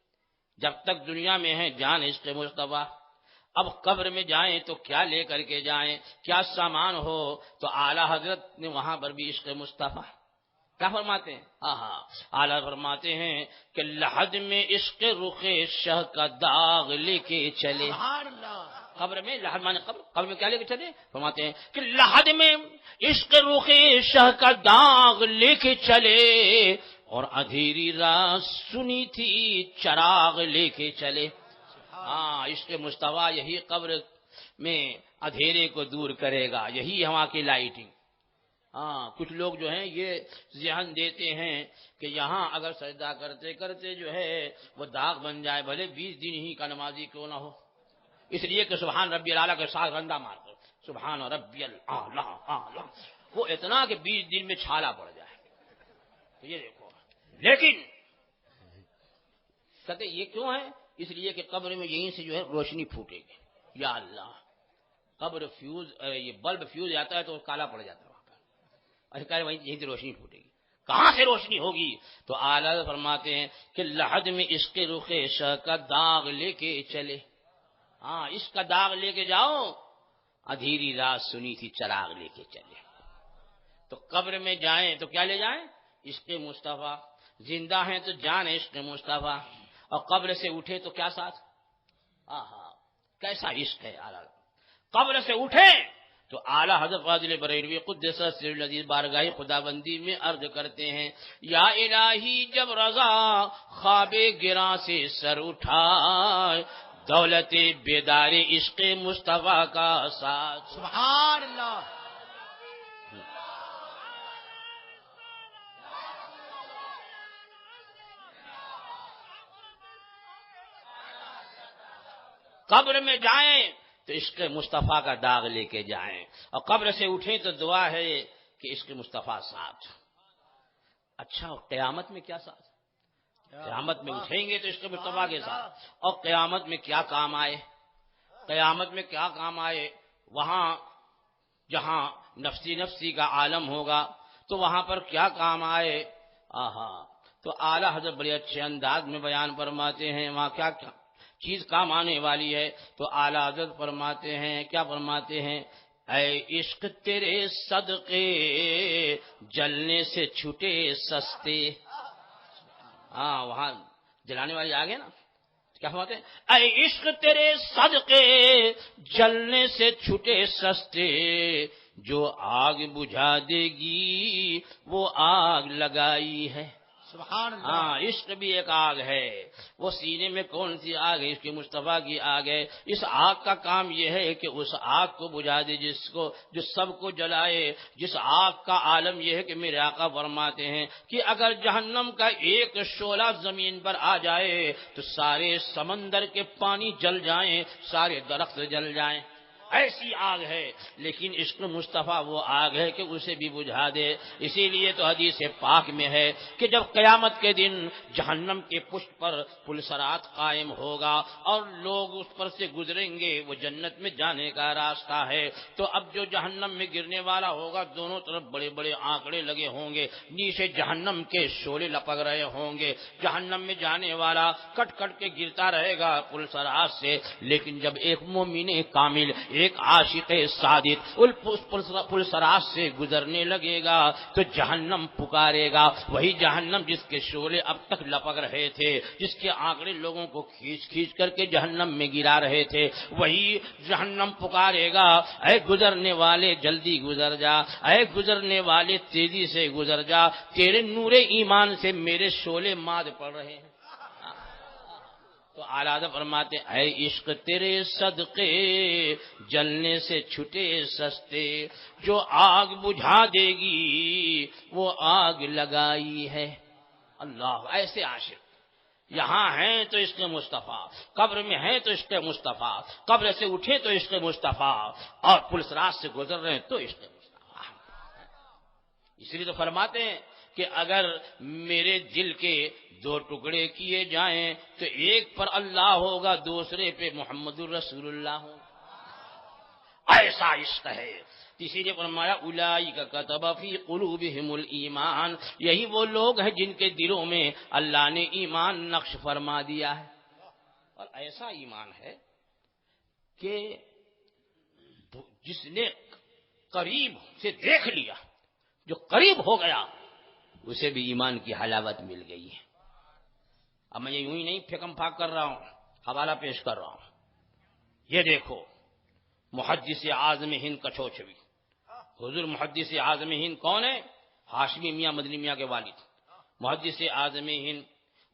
جب تک دنیا میں ہے جان عشق مصطفیٰ، اب قبر میں جائیں تو کیا لے کر کے جائیں، کیا سامان ہو، تو اعلیٰ حضرت نے وہاں پر بھی عشق مصطفیٰ کیا فرماتے ہیں؟ اعلیٰ فرماتے ہیں کہ لحد میں عشق رخ شہ کا داغ لے کے چلے، سبحان اللہ، قبر میں لحد مانے قبر میں کیا لے کے چلے؟ فرماتے ہیں کہ لحد میں عشق رخ شہ کا داغ لے کے چلے، اور اندھیری رات سنی تھی چراغ لے کے چلے۔ عشق مصطفیٰ یہی قبر میں اندھیرے کو دور کرے گا، یہی وہاں کی لائٹنگ۔ کچھ لوگ جو ہیں یہ ذہن دیتے ہیں کہ یہاں اگر سجدہ کرتے کرتے جو ہے وہ داغ بن جائے، بھلے 20 دن ہی کا نمازی کیوں نہ ہو، اس لیے کہ سبحان ربی الاعلیٰ کے ساتھ رندہ مار کر سبحان ربی الاعلیٰ، وہ اتنا کہ 20 دن میں چھالا پڑ جائے، تو یہ دیکھو۔ لیکن کہتے یہ کیوں ہے؟ اس لیے کہ قبر میں یہیں سے جو ہے روشنی پھوٹے گی، یا اللہ قبر فیوز یہ بلب فیوز جاتا ہے تو کالا پڑ جاتا ہے، وہیں یہیں سے روشنی پھوٹے گی، کہاں سے روشنی ہوگی؟ تو اعلیٰ فرماتے ہیں کہ لحد میں عشق رخ شہ کا داغ لے کے چلے، عشق کا داغ لے کے جاؤ، اندھیری رات سنی تھی چراغ لے کے چلے۔ تو قبر میں جائیں تو کیا لے جائیں؟ عشق مصطفیٰ، زندہ ہیں تو جان عشق مصطفیٰ، اور قبر سے اٹھے تو کیا ساتھ؟ کیسا عشق ہے اعلیٰ، قبر سے اٹھے تو اعلیٰ حضرت فاضل بریلوی قدس سرہ العزیز بارگاہ خدا بندی میں عرض کرتے ہیں یا الہی جب رضا خواب گراں سے سر اٹھائے، دولت بیدار عشق مصطفیٰ کا ساتھ۔ سبحان اللہ، قبر میں جائیں تو عشق مصطفیٰ کا داغ لے کے جائیں، اور قبر سے اٹھیں تو دعا ہے کہ عشق مصطفیٰ ساتھ۔ اچھا قیامت میں کیا ساتھ؟ قیامت میں اٹھیں گے تو عشق مصطفیٰ کے ساتھ، اور قیامت میں کیا کام آئے؟ قیامت میں کیا کام آئے؟ وہاں جہاں نفسی نفسی کا عالم ہوگا تو وہاں پر کیا کام آئے؟ آہا، تو اعلیٰ حضرت بڑے اچھے انداز میں بیان فرماتے ہیں وہاں کیا کیا چیز کام آنے والی ہے۔ تو اعلیٰ حضرت فرماتے ہیں، کیا فرماتے ہیں؟ اے عشق تیرے صدقے جلنے سے چھٹے سستے۔ ہاں وہاں جلانے والی آ گئے نا، کیا فرماتے ہیں؟ اے عشق تیرے صدقے جلنے سے چھٹے سستے، جو آگ بجھا دے گی وہ آگ لگائی ہے۔ سبحان اللہ۔ ہاں عشق بھی ایک آگ ہے، وہ سینے میں کون سی آگ ہے؟ اس کے مصطفیٰ کی آگ ہے۔ اس آگ کا کام یہ ہے کہ اس آگ کو بجھا دے جو سب کو جلائے، جس آگ کا عالم یہ ہے کہ میرے آقا فرماتے ہیں کہ اگر جہنم کا ایک شعلہ زمین پر آ جائے تو سارے سمندر کے پانی جل جائیں، سارے درخت جل جائیں، ایسی آگ ہے۔ لیکن عشق مصطفیٰ وہ آگ ہے کہ اسے بھی بجھا دے۔ اسی لیے تو حدیث پاک میں ہے کہ جب قیامت کے دن جہنم کے پشت پر پل صراط قائم ہوگا اور لوگ اس پر سے گزریں گے، وہ جنت میں جانے کا راستہ ہے، تو اب جو جہنم میں گرنے والا ہوگا دونوں طرف بڑے بڑے آنکڑے لگے ہوں گے، نیچے جہنم کے شعلے لپک رہے ہوں گے، جہنم میں جانے والا کٹ کٹ کے گرتا رہے گا پل صراط سے۔ لیکن جب ایک مومن کامل، ایک عاشق صادق پل صراط سے گزرنے لگے گا تو جہنم پکارے گا، وہی جہنم جس کے شعلے اب تک لپک رہے تھے، جس کے آنکڑے لوگوں کو کھینچ کھینچ کر کے جہنم میں گرا رہے تھے، وہی جہنم پکارے گا، اے گزرنے والے جلدی گزر جا، اے گزرنے والے تیزی سے گزر جا، تیرے نور ایمان سے میرے شعلے ماد پڑ رہے ہیں۔ تو اعلیٰ فرماتے اے عشق تیرے صدقے جلنے سے چھٹے سستے، جو آگ بجھا دے گی وہ آگ لگائی ہے۔ اللہ، ایسے عاشق یہاں ہیں تو عشق مصطفیٰ، قبر میں ہیں تو عشق مصطفیٰ، قبر سے اٹھے تو عشق مصطفیٰ، اور پل صراط سے گزر رہے ہیں تو عشق مصطفیٰ۔ اس لیے تو فرماتے ہیں کہ اگر میرے دل کے دو ٹکڑے کیے جائیں تو ایک پر اللہ ہوگا، دوسرے پہ محمد الرسول اللہ ہوگا۔ ایسا عشق ہے، اسی لیے فرمایا اولئک کتب فی قلوبہم الایمان، یہی وہ لوگ ہیں جن کے دلوں میں اللہ نے ایمان نقش فرما دیا ہے۔ اور ایسا ایمان ہے کہ جس نے قریب سے دیکھ لیا، جو قریب ہو گیا، اسے بھی ایمان کی حلاوت مل گئی ہے۔ اب میں یوں ہی نہیں پھیکم پھاک کر رہا ہوں، حوالہ پیش کر رہا ہوں۔ یہ دیکھو محدث اعظم ہند کچھوچھوی، حضور محدث اعظم ہند کون ہے؟ ہاشمی میاں مدنی میاں کے والد محدث اعظم ہند۔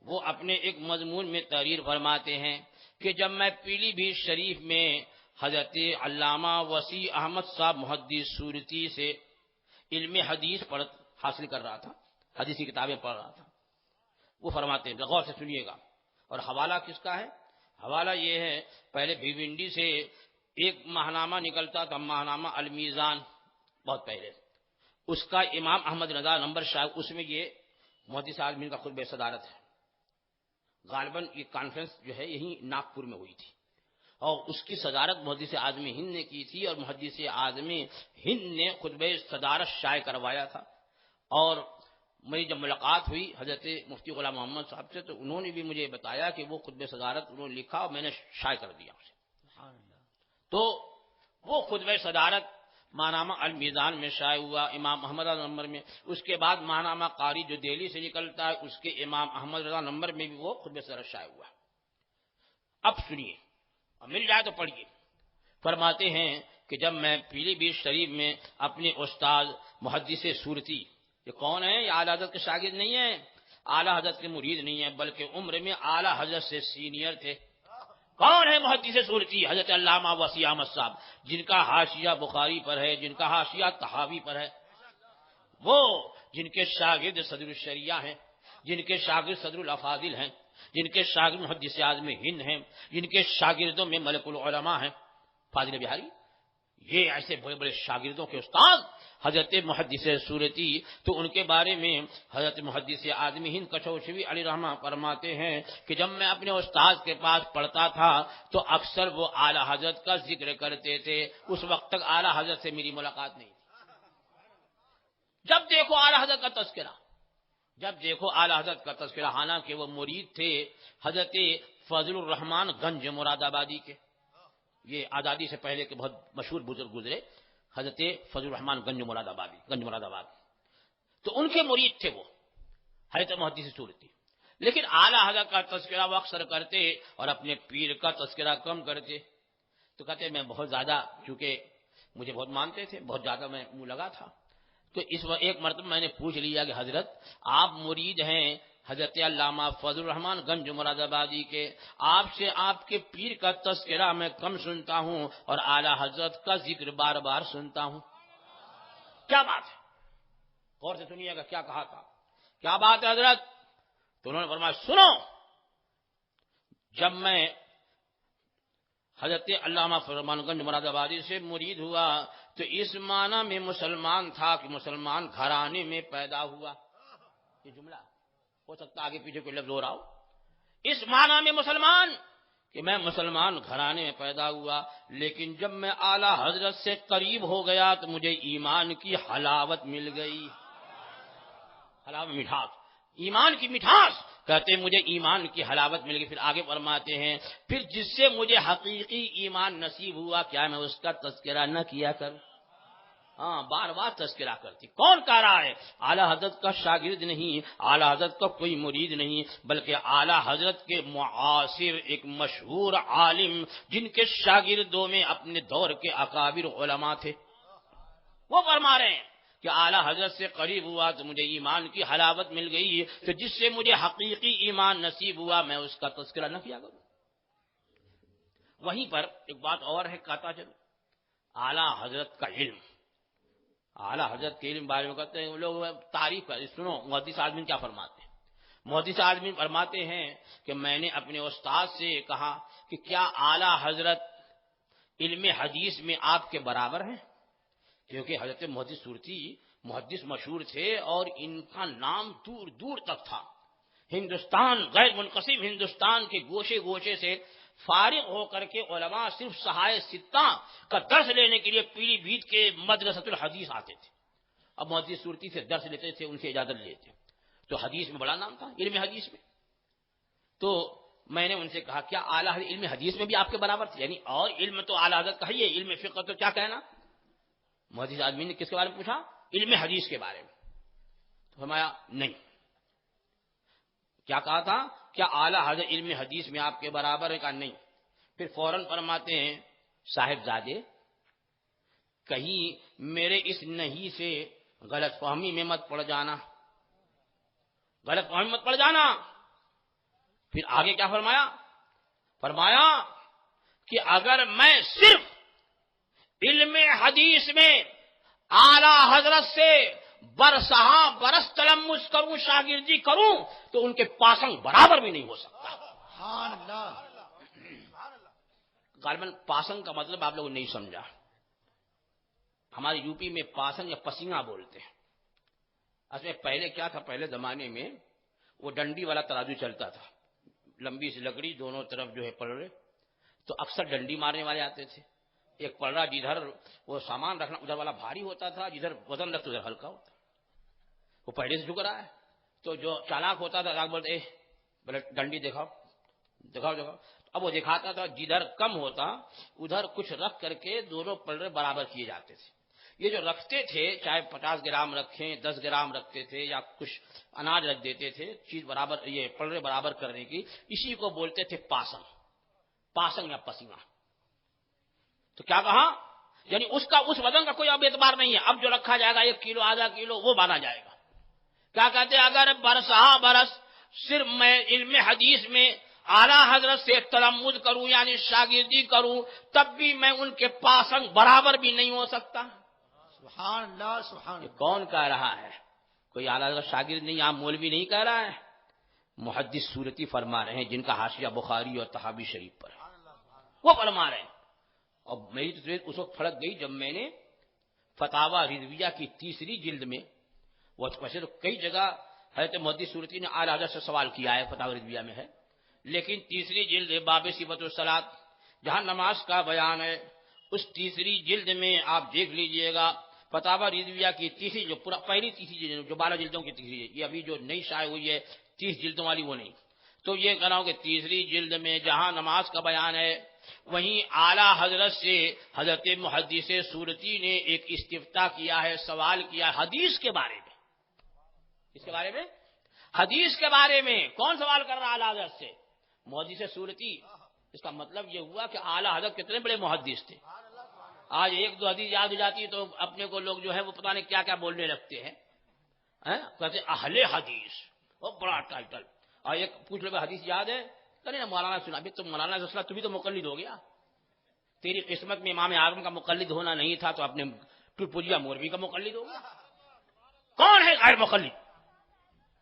وہ اپنے ایک مضمون میں تحریر فرماتے ہیں کہ جب میں پیلی بھیت شریف میں حضرت علامہ وسیع احمد صاحب محدث صورتی سے علم حدیث حاصل کر رہا تھا، حدیث کی کتابیں پڑھ رہا تھا، وہ فرماتے ہیں، غور سے سنیے گا۔ اور حوالہ کس کا ہے؟ حوالہ یہ ہے، پہلے بھیونڈی سے ایک ماہنامہ نکلتا تھا، ماہنامہ المیزان، بہت پہلے، اس کا امام احمد رضا نمبر شاہ، اس میں یہ محدث اعظم کا خطبہ صدارت ہے۔ غالباً یہ کانفرنس جو ہے یہی ناگپور میں ہوئی تھی، اور اس کی صدارت محدث اعظم ہند نے کی تھی، اور محدث اعظم ہند نے خطبہ صدارت شائع کروایا تھا۔ اور میری جب ملاقات ہوئی حضرت مفتی غلام محمد صاحب سے تو انہوں نے بھی مجھے بتایا کہ وہ خطبہ صدارت انہوں نے لکھا اور میں نے شائع کر دیا اسے۔ تو وہ خطبہ صدارت ماہنامہ المیزان میں شائع ہوا، امام احمد رضا نمبر میں۔ اس کے بعد ماہنامہ قاری جو دہلی سے نکلتا ہے، اس کے امام احمد رضا نمبر میں بھی وہ خطبہ صدارت شائع ہوا۔ اب سنیے، اب مل جائے تو پڑھیے۔ فرماتے ہیں کہ جب میں پیلی بھیت شریف میں اپنے استاد محدث صورتی، یہ کون ہے؟ یہ اعلیٰ حضرت کے شاگرد نہیں ہیں، اعلیٰ حضرت کے مرید نہیں ہیں، بلکہ عمر میں اعلیٰ حضرت سے سینئر تھے۔ کون ہے محدث صورتی؟ حضرت علامہ وسیع احمد صاحب، جن کا حاشیہ بخاری پر ہے، جن کا حاشیہ طحاوی پر ہے، وہ جن کے شاگرد صدر الشریعہ ہیں، جن کے شاگرد صدر الافاضل ہیں، جن کے شاگرد محدث اعظم ہند ہیں، جن کے شاگردوں میں ملک العلماء ہیں فاضل بہاری، یہ ایسے بڑے بڑے شاگردوں کے استاد حضرت محدث صورتی، تو ان کے بارے میں حضرت محدث اعظم ہند کچوشوی علیہ رحمہ فرماتے ہیں کہ جب میں اپنے استاد کے پاس پڑھتا تھا تو اکثر وہ اعلی حضرت کا ذکر کرتے تھے، اس وقت تک اعلی حضرت سے میری ملاقات نہیں تھی۔ جب دیکھو اعلی حضرت کا تذکرہ، جب دیکھو اعلی حضرت کا تذکرہ، حالانکہ وہ مرید تھے حضرت فضل الرحمان گنج مراد آبادی کے، یہ آزادی سے پہلے کے بہت مشہور بزرگ گزرے، حضرت فضل الرحمان گنج مراد آباد، تو ان کے مرید تھے وہ حضرت محدث صورتی، لیکن اعلی حضرت کا تذکرہ وہ اکثر کرتے اور اپنے پیر کا تذکرہ کم کرتے۔ تو کہتے میں بہت زیادہ، چونکہ مجھے بہت مانتے تھے، بہت زیادہ میں منہ لگا تھا، تو اس وقت ایک مرتبہ میں نے پوچھ لیا کہ حضرت آپ مرید ہیں حضرت علامہ فضل الرحمان گنج مراد آبادی کے، آپ سے آپ کے پیر کا تذکرہ میں کم سنتا ہوں اور اعلی حضرت کا ذکر بار بار سنتا ہوں، کیا بات ہے؟ غور سے سنیے گا کیا کہا تھا، کیا بات ہے حضرت؟ تو انہوں نے فرمایا سنو، جب میں حضرت علامہ فضل الرحمان گنج مراد آبادی سے مرید ہوا تو اس معنی میں مسلمان تھا کہ مسلمان گھرانے میں پیدا ہوا، یہ جملہ ہو سکتا آگے پیچھے کوئی لفظ ہو رہا ہو، اس معنی میں مسلمان کہ میں مسلمان گھرانے میں پیدا ہوا، لیکن جب میں اعلی حضرت سے قریب ہو گیا تو مجھے ایمان کی حلاوت مل گئی، حلاوت مٹھاس، ایمان کی مٹھاس، کہتے مجھے ایمان کی حلاوت مل گئی۔ پھر آگے فرماتے ہیں پھر جس سے مجھے حقیقی ایمان نصیب ہوا کیا میں اس کا تذکرہ نہ کیا کروں؟ ہاں، بار بار تذکرہ کرتی۔ کون کہہ رہا ہے؟ اعلی حضرت کا شاگرد نہیں، اعلی حضرت کا کوئی مرید نہیں، بلکہ اعلی حضرت کے معاصر ایک مشہور عالم جن کے شاگردوں میں اپنے دور کے اکابر علماء تھے، وہ فرما رہے ہیں کہ اعلی حضرت سے قریب ہوا تو مجھے ایمان کی حلاوت مل گئی، تو جس سے مجھے حقیقی ایمان نصیب ہوا میں اس کا تذکرہ نہ کیا کروں۔ وہیں پر ایک بات اور ہے، کہتا چلو، اعلی حضرت کا علم، اعلی حضرت کے علم بارے میں کہتے ہیں لوگ تعریف کرتے، سنو محدث آدمی کیا فرماتے ہیں۔ محدث آدمی فرماتے ہیں کہ میں نے اپنے استاد سے کہا کہ کیا اعلی حضرت علم حدیث میں آپ کے برابر ہیں؟ کیونکہ حضرت محدث صورتی محدث مشہور تھے اور ان کا نام دور دور تک تھا، ہندوستان، غیر منقسم ہندوستان کے گوشے گوشے سے فارغ ہو کر کے علماء صرف صحائے ستہ کا درس لینے کے لیے پیلی بھیت کے مدرسۃ الحدیث آتے تھے۔ اب محدث صورتی سے درس لیتے تھے، ان سے اجازت لیتے، تو حدیث میں بڑا نام تھا، علم حدیث میں۔ تو میں نے ان سے کہا کیا اعلیٰ علم حدیث میں بھی آپ کے برابر تھے؟ یعنی اور علم تو اعلیٰ حضرت کا ہی ہے، علم فقہ تو کیا کہنا۔ محدث آدمی نے کس کے بارے میں پوچھا؟ علم حدیث کے بارے میں۔ تو فرمایا نہیں۔ کیا کہا تھا؟ کیا اعلیٰ حضرت علم حدیث میں آپ کے برابر ہے؟ کہا نہیں۔ پھر فوراً فرماتے ہیں صاحبزادے کہیں میرے اس نہیں سے غلط فہمی میں مت پڑ جانا، غلط فہمی مت پڑ جانا۔ پھر آگے کیا فرمایا؟ فرمایا کہ اگر میں صرف علم حدیث میں اعلیٰ حضرت سے برسہا برس تلمس کروں، شاگردی کروں، تو ان کے پاسنگ برابر بھی نہیں ہو سکتا۔ سبحان اللہ۔ غالباً پاسنگ کا مطلب آپ لوگوں نے نہیں سمجھا۔ ہمارے یو پی میں پاسنگ یا پسینہ بولتے ہیں۔ اصل میں پہلے کیا تھا، پہلے زمانے میں وہ ڈنڈی والا ترازو چلتا تھا، لمبی سی لکڑی، دونوں طرف جو ہے پلڑے، تو اکثر ڈنڈی مارنے والے آتے تھے۔ ایک پلڑا جدھر وہ سامان رکھنا ادھر والا بھاری ہوتا تھا، جدھر وزن رکھتا ادھر ہلکا ہوتا، وہ پہلے سے جھک رہا ہے، تو جو چالاک ہوتا تھا بولتے بولے ڈنڈی دکھاؤ دکھاؤ دکھاؤ، اب وہ دکھاتا تھا، جدھر کم ہوتا ادھر کچھ رکھ کر کے دونوں پلڑے برابر کیے جاتے تھے۔ یہ جو رکھتے تھے چاہے 50 گرام رکھیں، 10 گرام رکھتے تھے یا کچھ اناج رکھ دیتے تھے، چیز برابر، یہ پلڑے برابر کرنے کی، اسی کو بولتے تھے پاسنگ، پاسنگ یا پسینہ۔ تو کیا کہا؟ یعنی اس کا اس وزن کا کوئی اب اعتبار نہیں ہے، اب جو رکھا جائے گا 1 کلو آدھا کلو وہ مانا جائے گا۔ کیا کہتے ہیں؟ اگر برسہا برس صرف میں علم حدیث میں اعلیٰ حضرت سے تلمذ کروں یعنی شاگردی کروں، تب بھی میں ان کے پاسنگ برابر بھی نہیں ہو سکتا۔ سبحان اللہ سبحان یہ اللہ۔ کون کہہ رہا ہے؟ کوئی اعلیٰ حضرت شاگرد نہیں، یہاں مولوی نہیں کہہ رہا ہے، محدث صورتی فرما رہے ہیں جن کا حاشیہ بخاری اور طحاوی شریف پر ہے، وہ فرما رہے ہیں. اور میری طبیعت اس وقت پھڑک گئی جب میں نے فتاوی رضویہ کی تیسری جلد میں، وہ ویسے تو کئی جگہ حضرت محدث صورتی نے اعلی حضرت سے سوال کیا ہے، فتاوی رضویہ میں ہے، لیکن تیسری جلد باب صفت الصلاۃ جہاں نماز کا بیان ہے، اس تیسری جلد میں آپ دیکھ لیجئے گا فتاوی رضویہ کی تیسری جو پہلی تیسری جلد جو 12 جلدوں کی تیسری جلد، یہ ابھی جو نئی شائع ہوئی ہے 30 جلدوں والی وہ نہیں، تو یہ کہنا ہو کہ تیسری جلد میں جہاں نماز کا بیان ہے وہیں اعلی حضرت سے حضرت محدث صورتی نے ایک استفتاء کیا ہے، سوال کیا ہے حدیث کے بارے میں. اس کے بارے میں حدیث کے بارے میں کون سوال کر رہا ہے اعلی حضرت سے؟ محدث صورتی. اس کا مطلب یہ ہوا کہ اعلی حضرت کتنے بڑے محدث تھے. آج ایک دو حدیث یاد ہو جاتی ہے تو اپنے کو لوگ جو ہے وہ پتہ نہیں کیا کیا بولنے لگتے ہیں، کہتے اہل حدیث، وہ بڑا ٹائٹل. اور ایک پوچھ لو حدیث یاد ہے، کہ مولانا سنا. ابھی تم مولانا سے سنا، تمہیں تو مقلد ہو گیا. تیری قسمت میں امام اعظم کا مقلد ہونا نہیں تھا تو اپنے ٹوٹپوجیا مولوی کا مقلد ہوگا. کون ہے غیر مقلد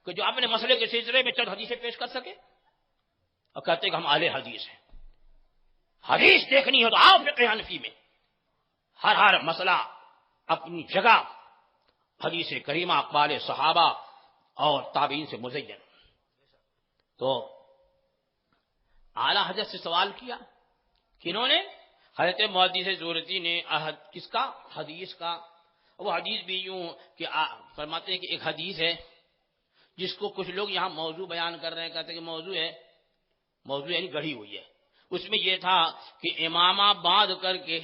کہ جو اپنے مسئلے کے سلسلے میں چند حدیثیں پیش کر سکے اور کہتے کہ ہم اہل حدیث ہیں. حدیث دیکھنی ہو تو آؤ فقہ حنفی میں، ہر مسئلہ اپنی جگہ حدیث کریمہ، اقوال صحابہ اور تابعین سے مزین. تو اعلی حضرت سے سوال کیا کنہوں نے؟ حضرت محدث صورتی نے. کس کا؟ حدیث کا. وہ حدیث بھی یوں کہ فرماتے ہیں کہ ایک حدیث ہے جس کو کچھ لوگ یہاں موضوع بیان کر رہے ہیں، کہتے ہیں کہ موضوع ہے، موضوع یعنی گڑھی ہوئی ہے. اس میں یہ تھا کہ امامہ باندھ کر کے،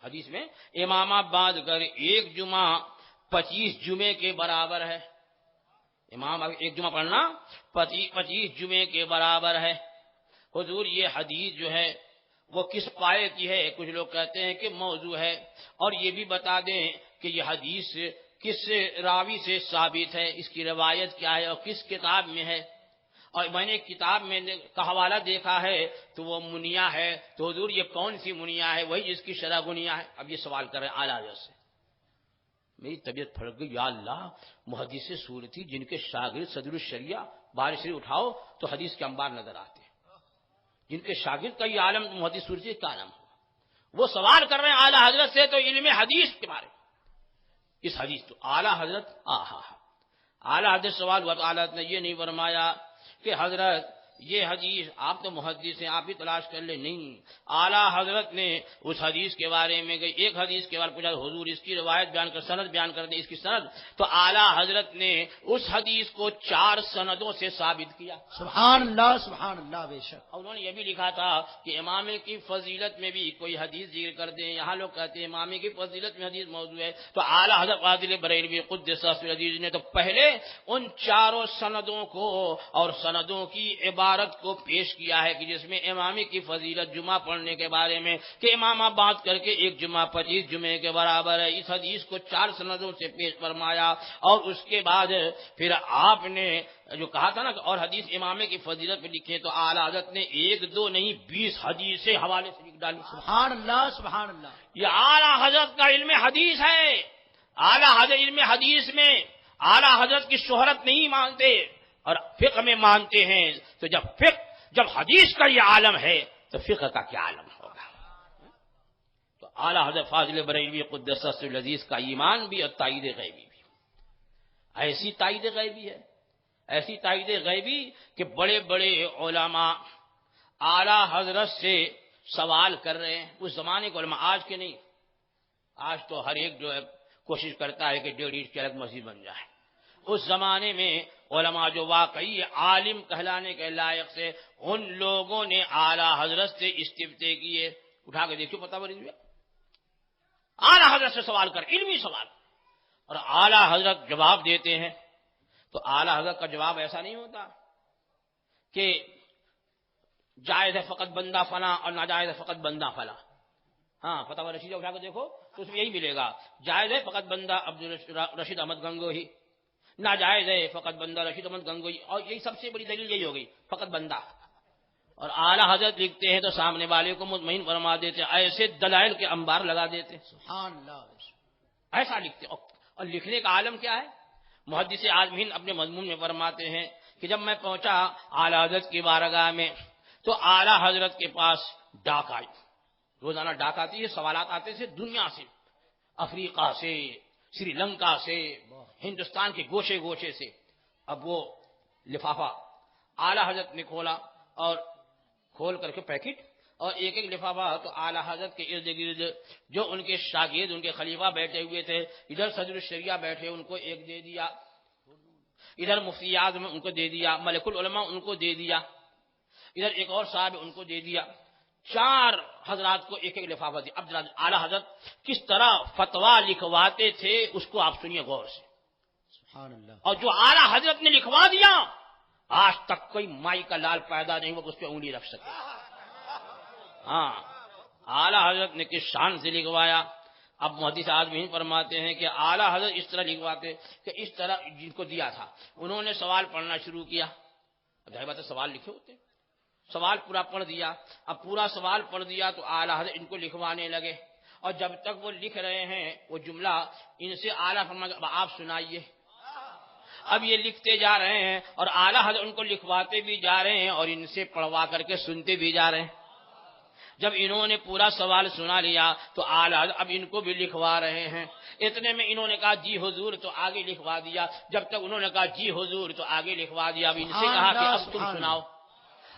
حدیث میں امامہ باندھ کر ایک جمعہ 25 جمعے کے برابر ہے. امام ایک جمعہ پڑھنا 25 جمعے کے برابر ہے. حضور یہ حدیث جو ہے وہ کس پائے کی ہے؟ کچھ لوگ کہتے ہیں کہ موضوع ہے. اور یہ بھی بتا دیں کہ یہ حدیث کس راوی سے ثابت ہے، اس کی روایت کیا ہے اور کس کتاب میں ہے. اور میں نے کتاب میں کا حوالہ دیکھا ہے تو وہ منیا ہے. تو حضور یہ کون سی منیا ہے؟ وہی جس کی شرح گنیا ہے. اب یہ سوال کر رہے ہیں اعلی حضرت سے. میری طبیعت پھڑک گئی، یا اللہ، محدث صورتی جن کے شاگرد صدر الشریعہ بارش سے اٹھاؤ تو حدیث کے انبار نظر آتے ہیں، جن کے شاگرد کا یہ عالم محدث صورتی کا عالم ہو، وہ سوال کر رہے ہیں اعلی حضرت سے تو علم حدیث کے بارے میں. اس حدیث تو اعلی حضرت اعلی حضرت سوال ہوا تو اعلی حضرت نے یہ نہیں فرمایا کہ حضرت یہ حدیث آپ تو محدث ہیں، آپ بھی تلاش کر لیں. نہیں، اعلیٰ حضرت نے اس حدیث کے بارے میں گئی ایک حدیث کے بارے میں پوچھا، حضور اس کی روایت بیان کر، سند بیان کر دیں اس کی سند. تو اعلیٰ حضرت نے اس حدیث کو 4 سندوں سے ثابت کیا. سبحان اللہ سبحان اللہ. بے شک. اور انہوں نے یہ بھی لکھا تھا کہ امام کی فضیلت میں بھی کوئی حدیث ذکر کر دیں. یہاں لوگ کہتے ہیں امام کی فضیلت میں حدیث موضوع ہے. تو اعلیٰ حضرت فاضل بریلوی قدس سر عزیز نے تو پہلے ان 4 سندوں کو اور سندوں کی عبارت کو پیش کیا ہے کہ جس میں امامی کی فضیلت جمعہ پڑھنے کے بارے میں کہ امامہ بات کر کے ایک جمعہ 25 جمعے کے برابر ہے. اس حدیث کو 4 سندوں سے پیش فرمایا اور اس کے بعد پھر آپ نے جو کہا تھا نا اور حدیث امامے کی فضیلت میں لکھے تو اعلیٰ حضرت نے 1 2 نہیں 20 حدیثیں حوالے سے لکھ ڈالی. سبحان اللہ سبحان اللہ. یہ اعلیٰ حضرت کا علم حدیث ہے. اعلیٰ حضرت علم حدیث میں اعلیٰ حضرت کی شہرت نہیں مانتے اور فقہ میں مانتے ہیں. تو جب حدیث کا یہ عالم ہے تو فقہ کا کیا عالم ہوگا. تو اعلیٰ حضرت فاضل بریلوی قدس سر العزیز کا ایمان بھی اور تائید غیبی بھی ایسی تائید غیبی ہے، ایسی تائید غیبی کہ بڑے بڑے علماء اعلیٰ حضرت سے سوال کر رہے ہیں. اس زمانے کے علماء، آج کے نہیں. آج تو ہر ایک جو ہے کوشش کرتا ہے کہ 1.5 اینچ کی الگ مسجد بن جائے. اس زمانے میں علماء جو واقعی عالم کہلانے کے لائق سے ان لوگوں نے اعلیٰ حضرت سے استفتاء کیے. اٹھا کے دیکھو پتہ بری اعلیٰ حضرت سے سوال کر، علمی سوال، اور اعلیٰ حضرت جواب دیتے ہیں. تو اعلیٰ حضرت کا جواب ایسا نہیں ہوتا کہ جائز ہے فقط بندہ فلاں اور ناجائز ہے فقط بندہ فلاں. ہاں فتح رشید اٹھا کے دیکھو تو اس میں یہی ملے گا، جائز ہے فقط بندہ عبدالرشید احمد گنگوہی، ناجائز ہے فقط بندہ رشید احمد گنگوہی. اور یہی سب سے بڑی دلیل یہی ہو گئی، فقط بندہ. اور اعلیٰ حضرت لکھتے ہیں تو سامنے والے کو مطمئن فرما دیتے، ایسے دلائل کے انبار لگا دیتے. سبحان اللہ. ایسا لکھتے. اور لکھنے کا عالم کیا ہے؟ محدث عالمین اپنے مضمون میں فرماتے ہیں کہ جب میں پہنچا اعلیٰ حضرت کی بارگاہ میں تو اعلیٰ حضرت کے پاس ڈاک آئی. روزانہ ڈاک آتی ہے، سوالات آتے تھے دنیا سے، افریقہ سے، سری لنکا سے، ہندوستان کے گوشے گوشے سے. اب وہ لفافہ اعلیٰ حضرت نے کھولا اور کھول کر کے پیکٹ اور ایک ایک لفافہ تو اعلیٰ حضرت کے ارد گرد جو ان کے شاگرد ان کے خلیفہ بیٹھے ہوئے تھے، ادھر صدر الشریعہ بیٹھے ان کو ایک دے دیا، ادھر مفتی اعظم ان کو دے دیا، ملک العلماء ان کو دے دیا، ادھر ایک اور صاحب ان کو دے دیا. 4 حضرات کو ایک ایک لفافہ دیا. اب اعلیٰ حضرت کس طرح فتوا لکھواتے تھے اس کو آپ سنیے غور سے. سبحان اللہ. اور جو اعلیٰ حضرت نے لکھوا دیا آج تک کوئی مائی کا لال پیدا نہیں ہوا اس پہ انگلی رکھ سکے. ہاں، اعلیٰ حضرت نے کس شان سے لکھوایا. اب محدث آدمی فرماتے ہیں کہ اعلیٰ حضرت اس طرح لکھواتے کہ اس طرح جن کو دیا تھا انہوں نے سوال پڑھنا شروع کیا. ظاہر بات ہے سوال لکھے ہوتے، سوال پورا پڑھ دیا. اب پورا سوال پڑھ دیا تو اعلیٰ حضرت ان کو لکھوانے لگے اور جب تک وہ لکھ رہے ہیں وہ جملہ ان سے اعلیٰ فرمایا اب آپ سنائیے. اب یہ لکھتے جا رہے ہیں اور اعلیٰ حضرت ان کو لکھواتے بھی جا رہے ہیں اور ان سے پڑھوا کر کے سنتے بھی جا رہے ہیں. جب انہوں نے پورا سوال سنا لیا تو اعلیٰ اب ان کو بھی لکھوا رہے ہیں. اتنے میں انہوں نے کہا جی حضور تو آگے لکھوا دیا. جب تک انہوں نے کہا جی حضور تو آگے لکھوا دیا. اب ان سے کہا کہ اب تم سناؤ.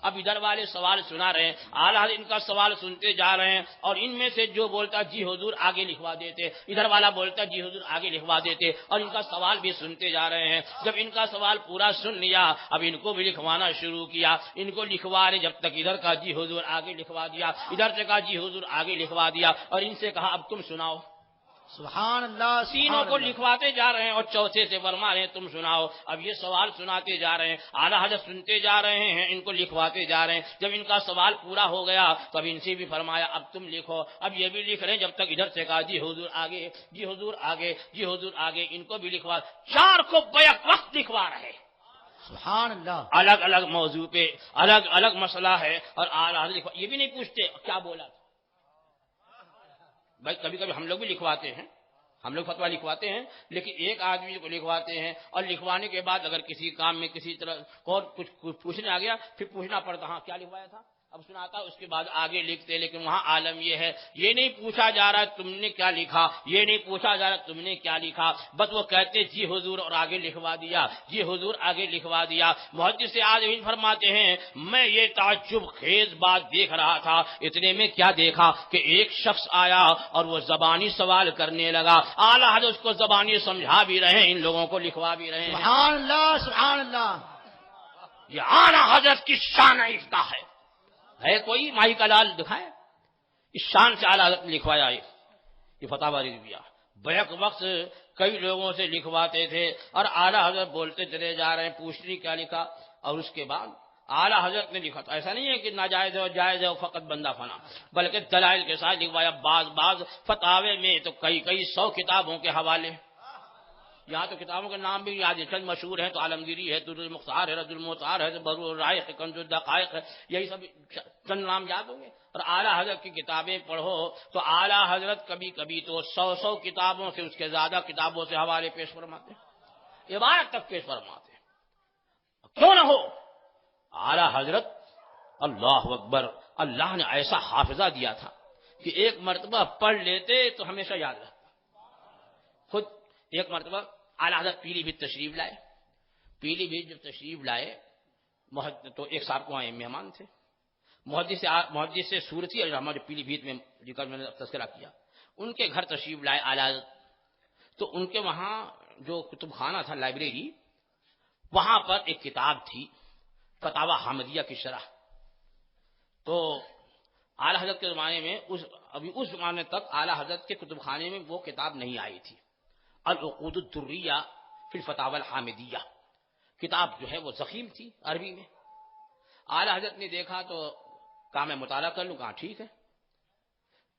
اب ادھر والے سوال سنا رہے ہیں، اعلیٰ ان کا سوال سنتے جا رہے ہیں اور ان میں سے جو بولتا جی حضور آگے لکھوا دیتے، ادھر والا بولتا جی حضور آگے لکھوا دیتے اور ان کا سوال بھی سنتے جا رہے ہیں. جب ان کا سوال پورا سن لیا اب ان کو بھی لکھوانا شروع کیا. ان کو لکھوا رہے جب تک ادھر کا جی حضور آگے لکھوا دیا، ادھر سے کہا جی حضور آگے لکھوا دیا اور ان سے کہا اب تم سناؤ. سبحان اللہ. تینوں کو لکھواتے جا رہے ہیں اور چوتھے سے فرما رہے ہیں تم سناؤ. اب یہ سوال سناتے جا رہے ہیں، اعلیٰ حضرت سنتے جا رہے ہیں، ان کو لکھواتے جا رہے ہیں. جب ان کا سوال پورا ہو گیا تو اب ان سے بھی فرمایا اب تم لکھو. اب یہ بھی لکھ رہے ہیں جب تک ادھر سے کہا جی حضور آگے، جی حضور آگے، جی حضور آگے. ان کو بھی لکھوا، 4 کو بیک وقت لکھوا رہے. سبحان اللہ. الگ الگ موضوع پہ الگ الگ مسئلہ ہے اور اعلیٰ حضرت یہ بھی نہیں پوچھتے کیا بولا. بھائی کبھی کبھی ہم لوگ بھی لکھواتے ہیں، ہم لوگ فتویٰ لکھواتے ہیں لیکن ایک آدمی کو لکھواتے ہیں اور لکھوانے کے بعد اگر کسی کام میں کسی طرح اور کچھ پوچھنے آ گیا پھر پوچھنا پڑتا ہاں کیا لکھوایا تھا، اب سناتا اس کے بعد آگے لکھتے. لیکن وہاں عالم یہ ہے یہ نہیں پوچھا جا رہا تم نے کیا لکھا، یہ نہیں پوچھا جا رہا تم نے کیا لکھا، بس وہ کہتے جی حضور اور آگے لکھوا دیا، جی حضور آگے لکھوا دیا. محدث آدمی فرماتے ہیں میں یہ تعجب خیز بات دیکھ رہا تھا، اتنے میں کیا دیکھا کہ ایک شخص آیا اور وہ زبانی سوال کرنے لگا. اعلیٰ حضرت اس کو زبانی سمجھا بھی رہے ہیں، ان لوگوں کو لکھوا بھی رہے ہیں. سبحان اللہ. سبحان اللہ. یہ اعلیٰ حضرت کی شان افتاح ہے کوئی ماہی کا لال دکھائے اس شان سے اعلیٰ حضرت نے لکھوایا. یہ فتاوی رضویہ بیک وقت کئی لوگوں سے لکھواتے تھے اور اعلیٰ حضرت بولتے چلے جا رہے ہیں پوچھنے کیا لکھا اور اس کے بعد اعلیٰ حضرت نے لکھا. ایسا نہیں ہے کہ ناجائز ہے جائز ہے فقط بندہ فنا، بلکہ دلائل کے ساتھ لکھوایا. بعض فتاوے میں تو کئی 100 کتابوں کے حوالے. یہاں تو کتابوں کے نام بھی یاد ہے، چند مشہور ہیں تو عالمگیری ہے، در المختار ہے، رد المختار ہے، برو الرائق ہے، کنز الدقائق ہے، یہی سب چند نام یاد ہوں گے. اور اعلیٰ حضرت کی کتابیں پڑھو تو اعلیٰ حضرت کبھی کبھی تو 100 کتابوں سے اس کے زیادہ کتابوں سے حوالے پیش فرماتے ہیں، عبارت تک پیش فرماتے ہیں. کیوں نہ ہو اعلیٰ حضرت اللہ اکبر، اللہ نے ایسا حافظہ دیا تھا کہ ایک مرتبہ پڑھ لیتے تو ہمیشہ یاد رہتا. خود ایک مرتبہ اعلیٰ حضرت پیلی بھیت تشریف لائے. پیلی بھیت جب تشریف لائے تو ایک صاحب کو آئے مہمان تھے، محدث سے سورتی علیہ رحمہ جو پیلی بھیت میں ذکر میں نے تذکرہ کیا، ان کے گھر تشریف لائے اعلیٰ حضرت. تو ان کے وہاں جو کتب خانہ تھا، لائبریری، وہاں پر ایک کتاب تھی فتاوی حامدیہ کی شرح. تو اعلیٰ حضرت کے زمانے میں ابھی اس زمانے تک اعلیٰ حضرت کے کتب خانے میں وہ کتاب نہیں آئی تھی، العقود الدریہ فی الفتاوی الحامدیہ. کتاب جو ہے وہ ضخیم تھی عربی میں. اعلیٰ حضرت نے دیکھا تو کہا میں مطالعہ کر لوں. کہا ٹھیک ہے،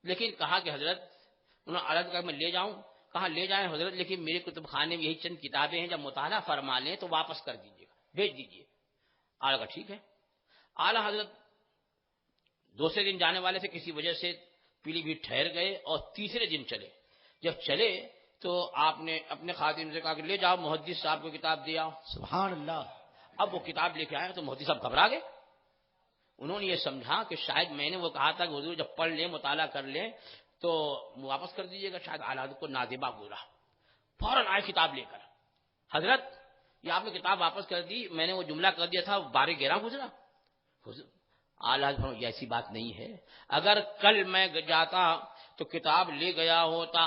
لیکن کہا کہ حضرت، انہوں نے عرض کہا میں لے جاؤں. کہا لے جائیں حضرت، لیکن میرے کتب خانے میں یہی چند کتابیں ہیں، جب مطالعہ فرما لیں تو واپس کر دیجیے گا، بھیج دیجیے. اعلیٰ کہا ٹھیک ہے. اعلیٰ حضرت دوسرے دن جانے والے سے کسی وجہ سے پیلی بھیت ٹھہر گئے اور تیسرے دن چلے. جب چلے تو آپ نے اپنے خادم سے کہا کہ لے جاؤ محدث صاحب کو کتاب دے آؤ. سبحان اللہ. اب وہ کتاب لے کے آیا تو مفتی صاحب گھبرا گئے. انہوں نے یہ سمجھا کہ شاید میں نے وہ کہا تھا کہ حضور جب پڑھ لیں مطالعہ کر لیں تو واپس کر دیجیے گا, شاید اعلی حضرت کو نازیبا گزرا. فوراً آئے کتاب لے کر, حضرت یہ آپ نے کتاب واپس کر دی, میں نے وہ جملہ کر دیا تھا 12/11 گزرا. اعلی حضرت یہ ایسی بات نہیں ہے, اگر کل میں جاتا تو کتاب لے گیا ہوتا,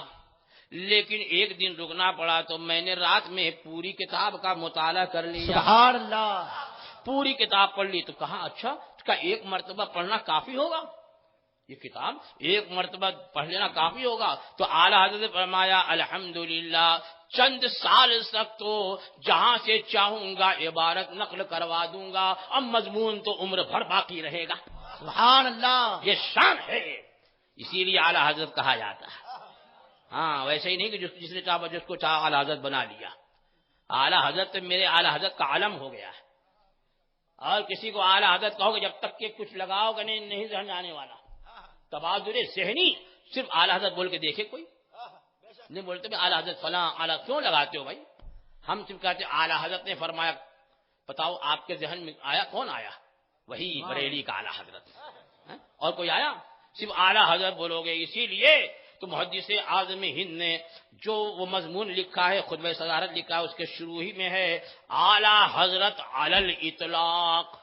لیکن ایک دن رکنا پڑا تو میں نے رات میں پوری کتاب کا مطالعہ کر لیا, سبحان اللہ. پوری کتاب پڑھ لی. تو کہا اچھا اس کا ایک مرتبہ پڑھنا کافی ہوگا, یہ کتاب ایک مرتبہ پڑھ لینا کافی ہوگا. تو اعلی حضرت نے فرمایا الحمدللہ, چند سال تک تو جہاں سے چاہوں گا عبارت نقل کروا دوں گا, اب مضمون تو عمر بھر باقی رہے گا. سبحان اللہ. یہ شان ہے, اسی لیے اعلی حضرت کہا جاتا ہے. ہاں ویسے ہی نہیں کہ جس نے چاہا جس کو چاہا اعلی حضرت بنا لیا. اعلی حضرت میرے اعلی حضرت کا علم ہو گیا ہے, اور کسی کو اعلی حضرت کہو گے جب تک کہ کچھ لگاؤ گے نہیں ذہن آنے والا. تبادر ذہنی صرف اعلی حضرت بول کے دیکھے کوئی نہیں بولتے بھی اعلی حضرت فلاں اعلی کیوں لگاتے ہو بھائی. ہم صرف کہتے اعلی حضرت نے فرمایا, بتاؤ آپ کے ذہن میں آیا, کون آیا؟ وہی بریلی کا اعلی حضرت. اور کوئی آیا؟ صرف اعلی حضرت بولو گے. اسی لیے تو محدث اعظم ہند نے جو وہ مضمون لکھا ہے, خطبہ صدارت لکھا ہے, اس کے شروع ہی میں ہے اعلی حضرت علی الاطلاق.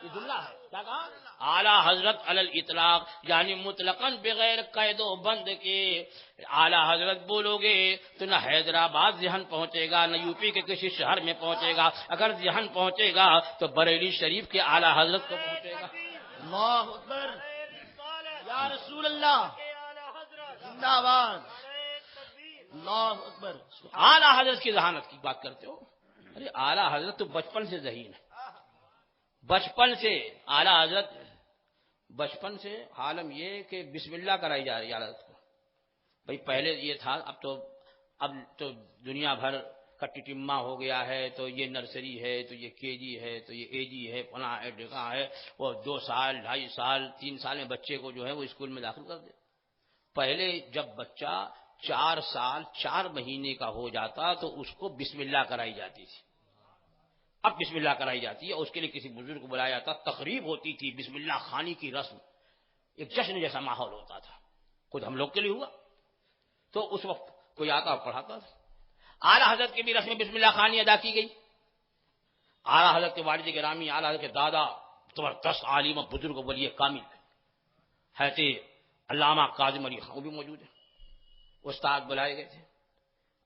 یہ جملہ ہے, کیا کہا؟ اعلی حضرت علی الاطلاق, یعنی مطلقاً بغیر قید و بند کے اعلی حضرت بولو گے تو نہ حیدرآباد ذہن پہنچے گا, نہ یو پی کے کسی شہر میں پہنچے گا. اگر ذہن پہنچے گا تو بریلی شریف کے اعلی حضرت کو پہنچے گا. اللہ اکبر. یا رسول اللہ زندہ باد. اللہ اکبر. اعلی حضرت کی ذہانت کی بات کرتے ہو, ارے اعلی حضرت تو بچپن سے ذہین ہے, بچپن سے. اعلی حضرت بچپن سے عالم یہ کہ بسم اللہ کرائی جا رہی ہے حضرت کو. بھائی پہلے یہ تھا, اب تو دنیا بھر کا ٹٹما ہو گیا ہے, تو یہ نرسری ہے, تو یہ کے جی ہے, تو یہ اے جی ہے, فلاں ہے ڈھکا ہے. وہ 2 سال 2.5 سال 3 سال میں بچے کو جو ہے وہ اسکول میں داخل کر دے. پہلے جب بچہ 4 سال 4 مہینے کا ہو جاتا تو اس کو بسم اللہ کرائی جاتی تھی. اب بسم اللہ کرائی جاتی ہے, اور اس کے لیے کسی بزرگ کو بلایا جاتا, تقریب ہوتی تھی, بسم اللہ خانی کی رسم, ایک جشن جیسا ماحول ہوتا تھا. خود ہم لوگ کے لیے ہوا تو اس وقت کوئی آتا اور پڑھاتا تھا. اعلی حضرت کی بھی رسم بسم اللہ خانی ادا کی گئی. اعلی حضرت کے والد گرامی, اعلی حضرت کے دادا زبردست عالم و بزرگ ولی کامل حضرت علامہ کاظم علی خان, وہ بھی موجود ہیں. استاد بلائے گئے تھے,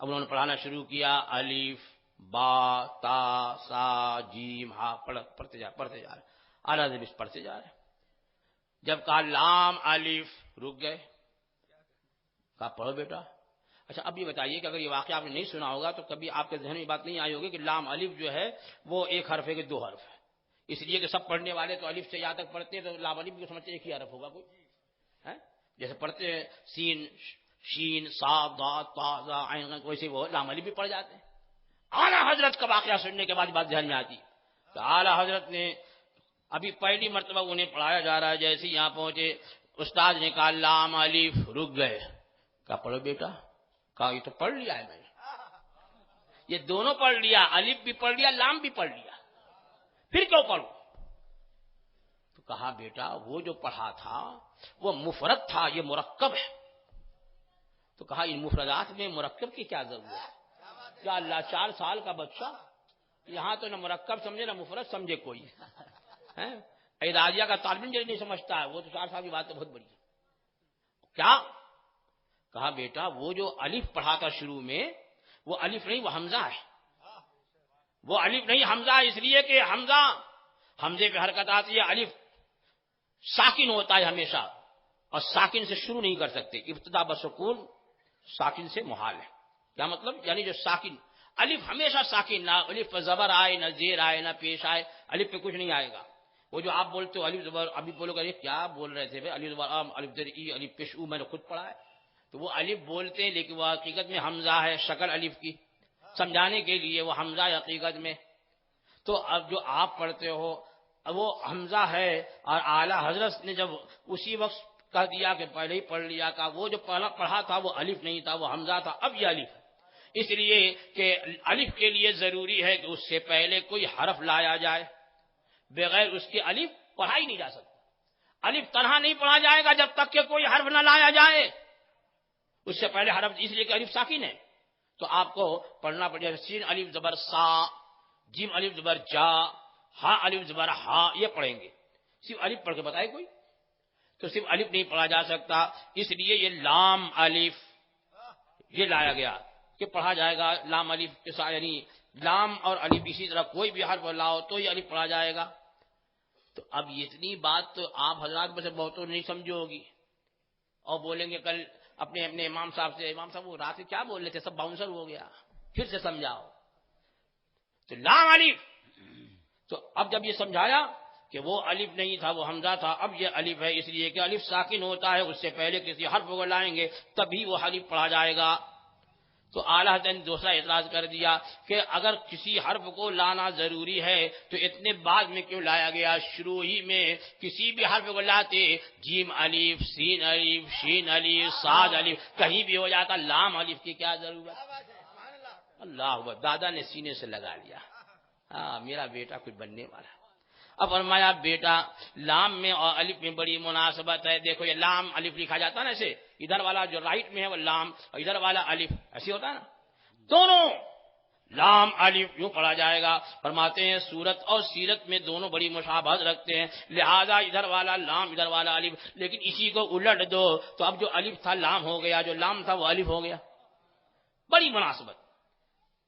اب انہوں نے پڑھانا شروع کیا. الف با تا سا جیم ہا پڑھتے جا رہے. اعلی حضرت پڑھتے جا رہے. جب کہا لام الف, رک گئے, کہا پڑھو بیٹا. اچھا اب یہ بتائیے کہ اگر یہ واقعہ آپ نے نہیں سنا ہوگا تو کبھی آپ کے ذہن میں بات نہیں آئی ہوگی کہ لام الف جو ہے وہ ایک حرف ہے کہ 2 حرف ہے. اس لیے کہ سب پڑھنے والے تو الف سے یہاں تک پڑھتے ہیں, تو لام الف کو سمجھتے ایک ہی حرف ہوگا کوئی, جیسے پڑھتے ہیں سین شین صاد ضاد طا ظا عین, ویسے وہ لام الف بھی پڑھ جاتے ہیں. اعلیٰ حضرت کا واقعہ سننے کے بعد بات ذہن میں آتی کہ اعلیٰ حضرت نے ابھی پہلی مرتبہ انہیں پڑھایا جا رہا ہے, جیسے یہاں پہنچے استاد نے کہا لام الف, رک گئے. کہا پڑھو بیٹا. کہا یہ تو پڑھ لیا ہے میں نے, یہ دونوں پڑھ لیا, الف بھی پڑھ لیا لام بھی پڑھ لیا, پھر کیوں پڑھوں؟ تو کہا بیٹا وہ جو پڑھا تھا وہ مفرد تھا, یہ مرکب ہے. تو کہا ان مفردات میں مرکب کی کیا ضرورت ہے؟ کیا اللہ 4 سال کا بچہ یہاں تو نہ مرکب سمجھے نہ مفرد سمجھے کوئی ہے. اعدادیہ کا طالب علم نہیں سمجھتا ہے, وہ تو 4 سال کی بات تو بہت بڑی ہے. کیا کہا بیٹا وہ جو الف پڑھا تھا شروع میں, وہ الف نہیں, وہ حمزہ ہے. وہ الف نہیں حمزہ, اس لیے کہ حمزے پہ حرکت آتی ہے. الف ساکن ہوتا ہے ہمیشہ, اور ساکن سے شروع نہیں کر سکتے. ابتدا بسکون ساکن سے محال ہے. کیا مطلب؟ یعنی جو ساکن الف ہمیشہ ساکن, نہ الف پر زبر آئے نہ زیر آئے نہ پیش آئے, الف پہ کچھ نہیں آئے گا. وہ جو آپ بولتے ہو الف زبر, ابھی بولو گا یہ کیا بول رہے تھے الف زبر عام, الف در ای, الف پیش او, میں نے خود پڑھا ہے. تو وہ الف بولتے ہیں لیکن وہ حقیقت میں حمزہ ہے, شکل الف کی سمجھانے کے لیے وہ حمزہ ہے حقیقت میں. تو اب جو آپ پڑھتے ہو وہ حمزہ ہے, اور اعلیٰ حضرت نے جب اسی وقت کہہ دیا کہ پہلے ہی پڑھ لیا, کا وہ جو پہلا پڑھا تھا وہ الف نہیں تھا, وہ حمزہ تھا, اب یہ الف ہے. اس لیے کہ الف کے لیے ضروری ہے کہ اس سے پہلے کوئی حرف لایا جائے، بغیر اس کے الف پڑھا ہی نہیں جا سکتا۔ الف تنہا نہیں پڑھا جائے گا جب تک کہ کوئی حرف نہ لایا جائے، اس سے پہلے حرف، اس لیے کہ الف ساکن ہے تو آپ کو پڑھنا پڑے گا۔ سین الف زبر سا، جیم الف زبر جا، ہا الف زبر ہا، یہ پڑھیں گے۔ صرف الف پڑھ کے بتائے کوئی تو صرف الف نہیں پڑھا جا سکتا، اس لیے یہ لام الف یہ لایا گیا کہ پڑھا جائے گا لام الف کے ساتھ، یعنی لام اور الف اسی طرح کوئی بھی حرف لاؤ تو یہ الف پڑھا جائے گا۔ تو اب اتنی بات تو آپ حضرات میں سے بہتوں نہیں سمجھو ہوگی اور بولیں گے کل اپنے امام صاحب سے، امام صاحب وہ رات سے کیا بول رہے تھے، سب باؤنسر ہو گیا، پھر سے سمجھاؤ۔ تو لام الف، تو اب جب یہ سمجھایا کہ وہ الف نہیں تھا، وہ حمزہ تھا، اب یہ الف ہے، اس لیے کہ الف ساکن ہوتا ہے، اس سے پہلے کسی حرف کو لائیں گے تبھی وہ الف پڑھا جائے گا۔ تو اعلیٰ حضرت نے دوسرا اعتراض کر دیا کہ اگر کسی حرف کو لانا ضروری ہے تو اتنے بعد میں کیوں لایا گیا؟ شروع ہی میں کسی بھی حرف کو لاتے، جیم الف، سین الف، شین الف، صاد الف، کہیں بھی ہو جاتا، لام الف کی کیا ضرورت؟ اللہ اکبر، دادا نے سینے سے لگا لیا، ہاں میرا بیٹا کچھ بننے والا۔ اب فرمایا بیٹا لام میں اور الف میں بڑی مناسبت ہے، دیکھو یہ لام الف لکھا جاتا ہے نا ایسے، ادھر والا جو رائٹ میں ہے وہ لام اور ادھر والا الف، ایسے ہوتا ہے نا، دونوں لام الف یوں پڑھا جائے گا۔ فرماتے ہیں صورت اور سیرت میں دونوں بڑی مشابہت رکھتے ہیں، لہذا ادھر والا لام ادھر والا الف، لیکن اسی کو الٹ دو تو اب جو الف تھا لام ہو گیا، جو لام تھا وہ الف ہو گیا، بڑی مناسبت۔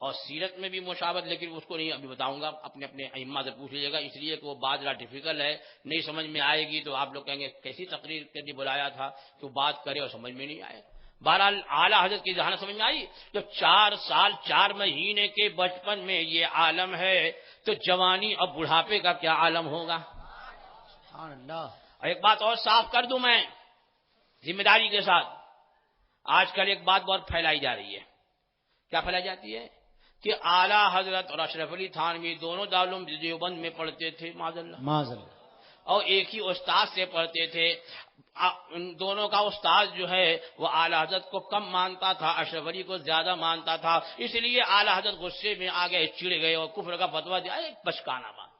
اور سیرت میں بھی مشابہت، لیکن اس کو نہیں ابھی بتاؤں گا، اپنے ائمہ سے پوچھ لیجیے گا، اس لیے کہ وہ بات ذرا ڈیفیکلٹ ہے، نہیں سمجھ میں آئے گی تو آپ لوگ کہیں گے کیسی تقریر کے لیے بلایا تھا کہ وہ بات کرے اور سمجھ میں نہیں آئے۔ بہرحال اعلیٰ حضرت کی ذہانت سمجھ میں آئی، جب 4 سال 4 مہینے کے بچپن میں یہ عالم ہے تو جوانی اور بڑھاپے کا کیا عالم ہوگا؟ سبحان اللہ۔ اور ایک بات اور صاف کر دوں میں ذمہ داری کے ساتھ، آج کل ایک بات بہت پھیلائی جا رہی ہے، کیا پھیلائی جاتی ہے کہ اعلیٰ حضرت اور اشرف علی تھانوی دونوں دارالعلوم دیوبند میں پڑھتے تھے، معاذ اللہ، اور ایک ہی استاد سے پڑھتے تھے، ان دونوں کا استاد جو ہے وہ اعلیٰ حضرت کو کم مانتا تھا، اشرف علی کو زیادہ مانتا تھا، اس لیے اعلیٰ حضرت غصے میں آ گئے، چڑ گئے اور کفر کا فتویٰ دیا۔ بچکانا بات،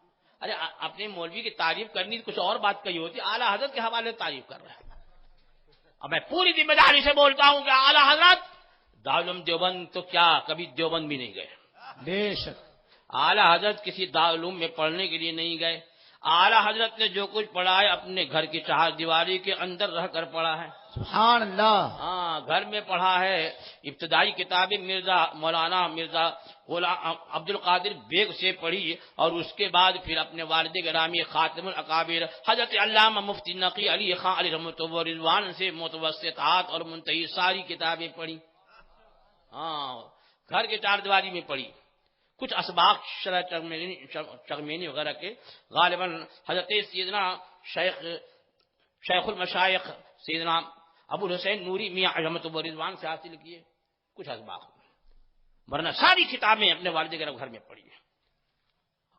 ارے اپنے مولوی کی تعریف کرنی کچھ اور بات کہی ہوتی، اعلیٰ حضرت کے حوالے تعریف کر رہا ہے۔ اب میں پوری ذمہ داری سے بولتا ہوں کہ اعلیٰ حضرت دارالعلوم دیوبند تو کیا کبھی دیوبند بھی نہیں گئے، بے شک اعلیٰ حضرت کسی دارالعلوم میں پڑھنے کے لیے نہیں گئے، اعلیٰ حضرت نے جو کچھ پڑھا ہے اپنے گھر کی چار دیواری کے اندر رہ کر پڑھا ہے، سبحان اللہ۔ ہاں گھر میں پڑھا ہے۔ ابتدائی کتابیں مولانا مرزا عبد القادر بیگ سے پڑھی اور اس کے بعد پھر اپنے والد گرامی خاتم الاکابر حضرت علامہ مفتی نقی علی خان علیہ رحمۃ اللہ رضوان سے متوسطات اور منتہی ساری کتابیں پڑھی، ہاں گھر کے چار دیواری میں پڑھی۔ کچھ اسباق شرح چغمینی وغیرہ کے غالباً حضرت سیدنا شیخ المشائخ سیدنا ابو الحسین نوری میاں رحمۃ اللہ رضوان سے حاصل کیے کچھ اسباق، ورنہ ساری کتابیں اپنے والد گھر میں پڑھی ہیں،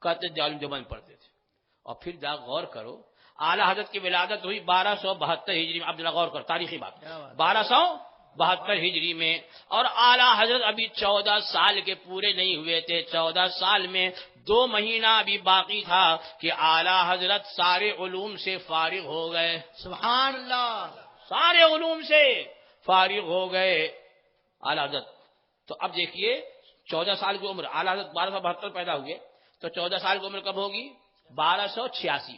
کہتے دارالعلوم دیوبند پڑھتے تھے۔ اور پھر جا غور کرو، اعلیٰ حضرت کی ولادت ہوئی 1272 ہجری میں، عبداللہ غور کرو تاریخی بات، 1272 ہجری میں، اور اعلیٰ حضرت ابھی 14 سال کے پورے نہیں ہوئے تھے، 14 سال میں 2 مہینہ ابھی باقی تھا کہ اعلیٰ حضرت سارے علوم سے فارغ ہو گئے، سبحان اللہ، سارے علوم سے فارغ ہو گئے اعلیٰ حضرت۔ تو اب دیکھیے 14 سال کی عمر، اعلیٰ حضرت 1272 پیدا ہوئے تو 14 سال کی عمر کب ہوگی؟ 1286،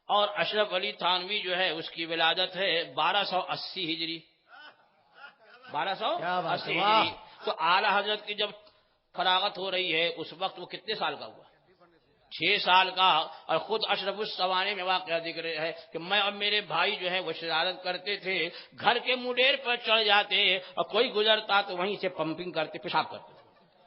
اور اشرف علی تھانوی جو ہے اس کی ولادت ہے 1280 ہجری، 1280 ہجری۔ تو اعلیٰ حضرت کی جب فراغت ہو رہی ہے اس وقت وہ کتنے سال کا ہوا؟ 6 سال کا۔ اور خود اشرف السوانے میں واقعہ ذکر ہے کہ میں اور میرے بھائی جو ہے وہ شرارت کرتے تھے، گھر کے مڈیر پر چڑھ جاتے اور کوئی گزرتا تو وہیں سے پمپنگ کرتے، پیشاب کرتے تھے،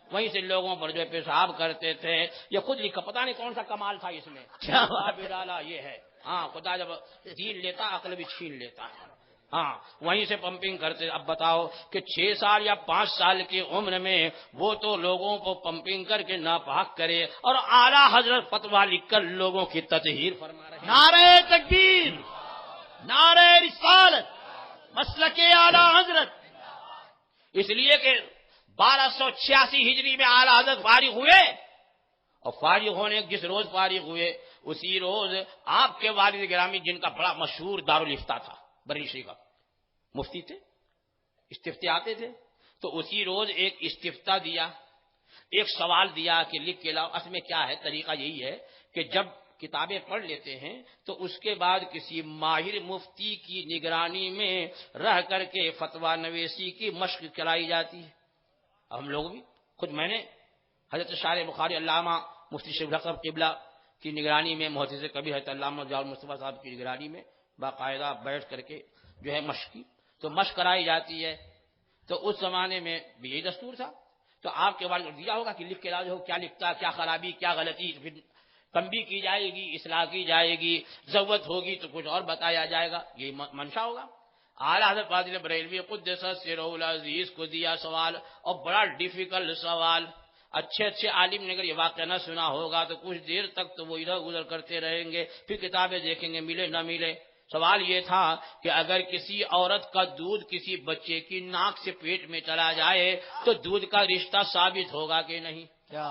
وہیں سے لوگوں پر جو ہے پیشاب کرتے تھے۔ یہ خود لکھا، پتہ نہیں کون سا کمال تھا اس میں، کیا ڈالا یہ ہے، ہاں خدا جب دین لیتا عقل بھی چھین لیتا ہے، ہاں وہیں سے پمپنگ کرتے۔ اب بتاؤ کہ 6 سال یا 5 سال کی عمر میں وہ تو لوگوں کو پمپنگ کر کے ناپاک کرے، اور اعلیٰ حضرت فتویٰ لکھ کر لوگوں کی تطہیر فرما رہے ہیں۔ نعرہ تکبیر، نعرہ رسالت، مسلک اعلیٰ حضرت۔ اس لیے کہ 1286 ہجری میں اعلی حضرت فارغ ہوئے، اور فارغ ہونے جس روز فارغ ہوئے اسی روز آپ کے والد گرامی، جن کا بڑا مشہور دارالافتاء تھا، بریلی شریف کا مفتی تھے، استفتاء آتے تھے، تو اسی روز ایک استفتاء دیا، ایک سوال دیا کہ لکھ کے لاؤ۔ اصل میں کیا ہے، طریقہ یہی ہے کہ جب کتابیں پڑھ لیتے ہیں تو اس کے بعد کسی ماہر مفتی کی نگرانی میں رہ کر کے فتویٰ نویسی کی مشق کرائی جاتی ہے۔ ہم لوگ بھی خود، میں نے حضرت شارح بخاری علامہ مفتی شیخ الحق قبلہ کی نگرانی میں، محدث کبیر حضرت علامہ جاول مصطفیٰ صاحب کی نگرانی میں باقاعدہ بیٹھ کر کے جو ہے مشق کی، تو مشق کرائی جاتی ہے۔ تو اس زمانے میں بھی یہی دستور تھا، تو آپ کے والد کو دیا ہوگا کہ لکھ کے لا جو کیا لکھتا، کیا خرابی، کیا غلطی، پھر تنبیہ کی جائے گی، اصلاح کی جائے گی، ضرورت ہوگی تو کچھ اور بتایا جائے گا، یہ منشا ہوگا۔ اعلیٰ حضرت فاضل بریلوی قدس سرہ العزیز کو دیا سوال، اور بڑا ڈیفیکلٹ سوال۔ اچھے عالم نے اگر یہ واقعہ نہ سنا ہوگا تو کچھ دیر تک تو وہ ادھر ادھر کرتے رہیں گے، پھر کتابیں دیکھیں گے ملے نہ ملے۔ سوال یہ تھا کہ اگر کسی عورت کا دودھ کسی بچے کی ناک سے پیٹ میں چلا جائے تو دودھ کا رشتہ ثابت ہوگا کہ نہیں؟ کیا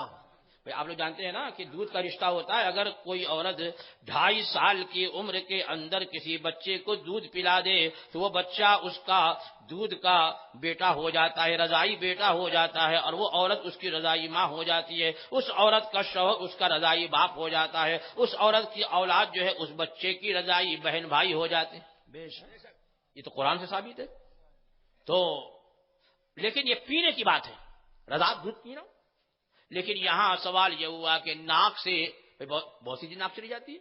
آپ لوگ جانتے ہیں نا کہ دودھ کا رشتہ ہوتا ہے، اگر کوئی عورت 2.5 سال کی عمر کے اندر کسی بچے کو دودھ پلا دے تو وہ بچہ اس کا دودھ کا بیٹا ہو جاتا ہے، رضائی بیٹا ہو جاتا ہے، اور وہ عورت اس کی رضائی ماں ہو جاتی ہے، اس عورت کا شوہر اس کا رضائی باپ ہو جاتا ہے، اس عورت کی اولاد جو ہے اس بچے کی رضائی بہن بھائی ہو جاتے ہیں۔ بے شک، یہ تو قرآن سے ثابت ہے۔ تو لیکن یہ پینے کی بات ہے، رضا دودھ پینا، لیکن یہاں سوال یہ ہوا کہ ناک سے بہت سی چیز ناک چلی جاتی ہے،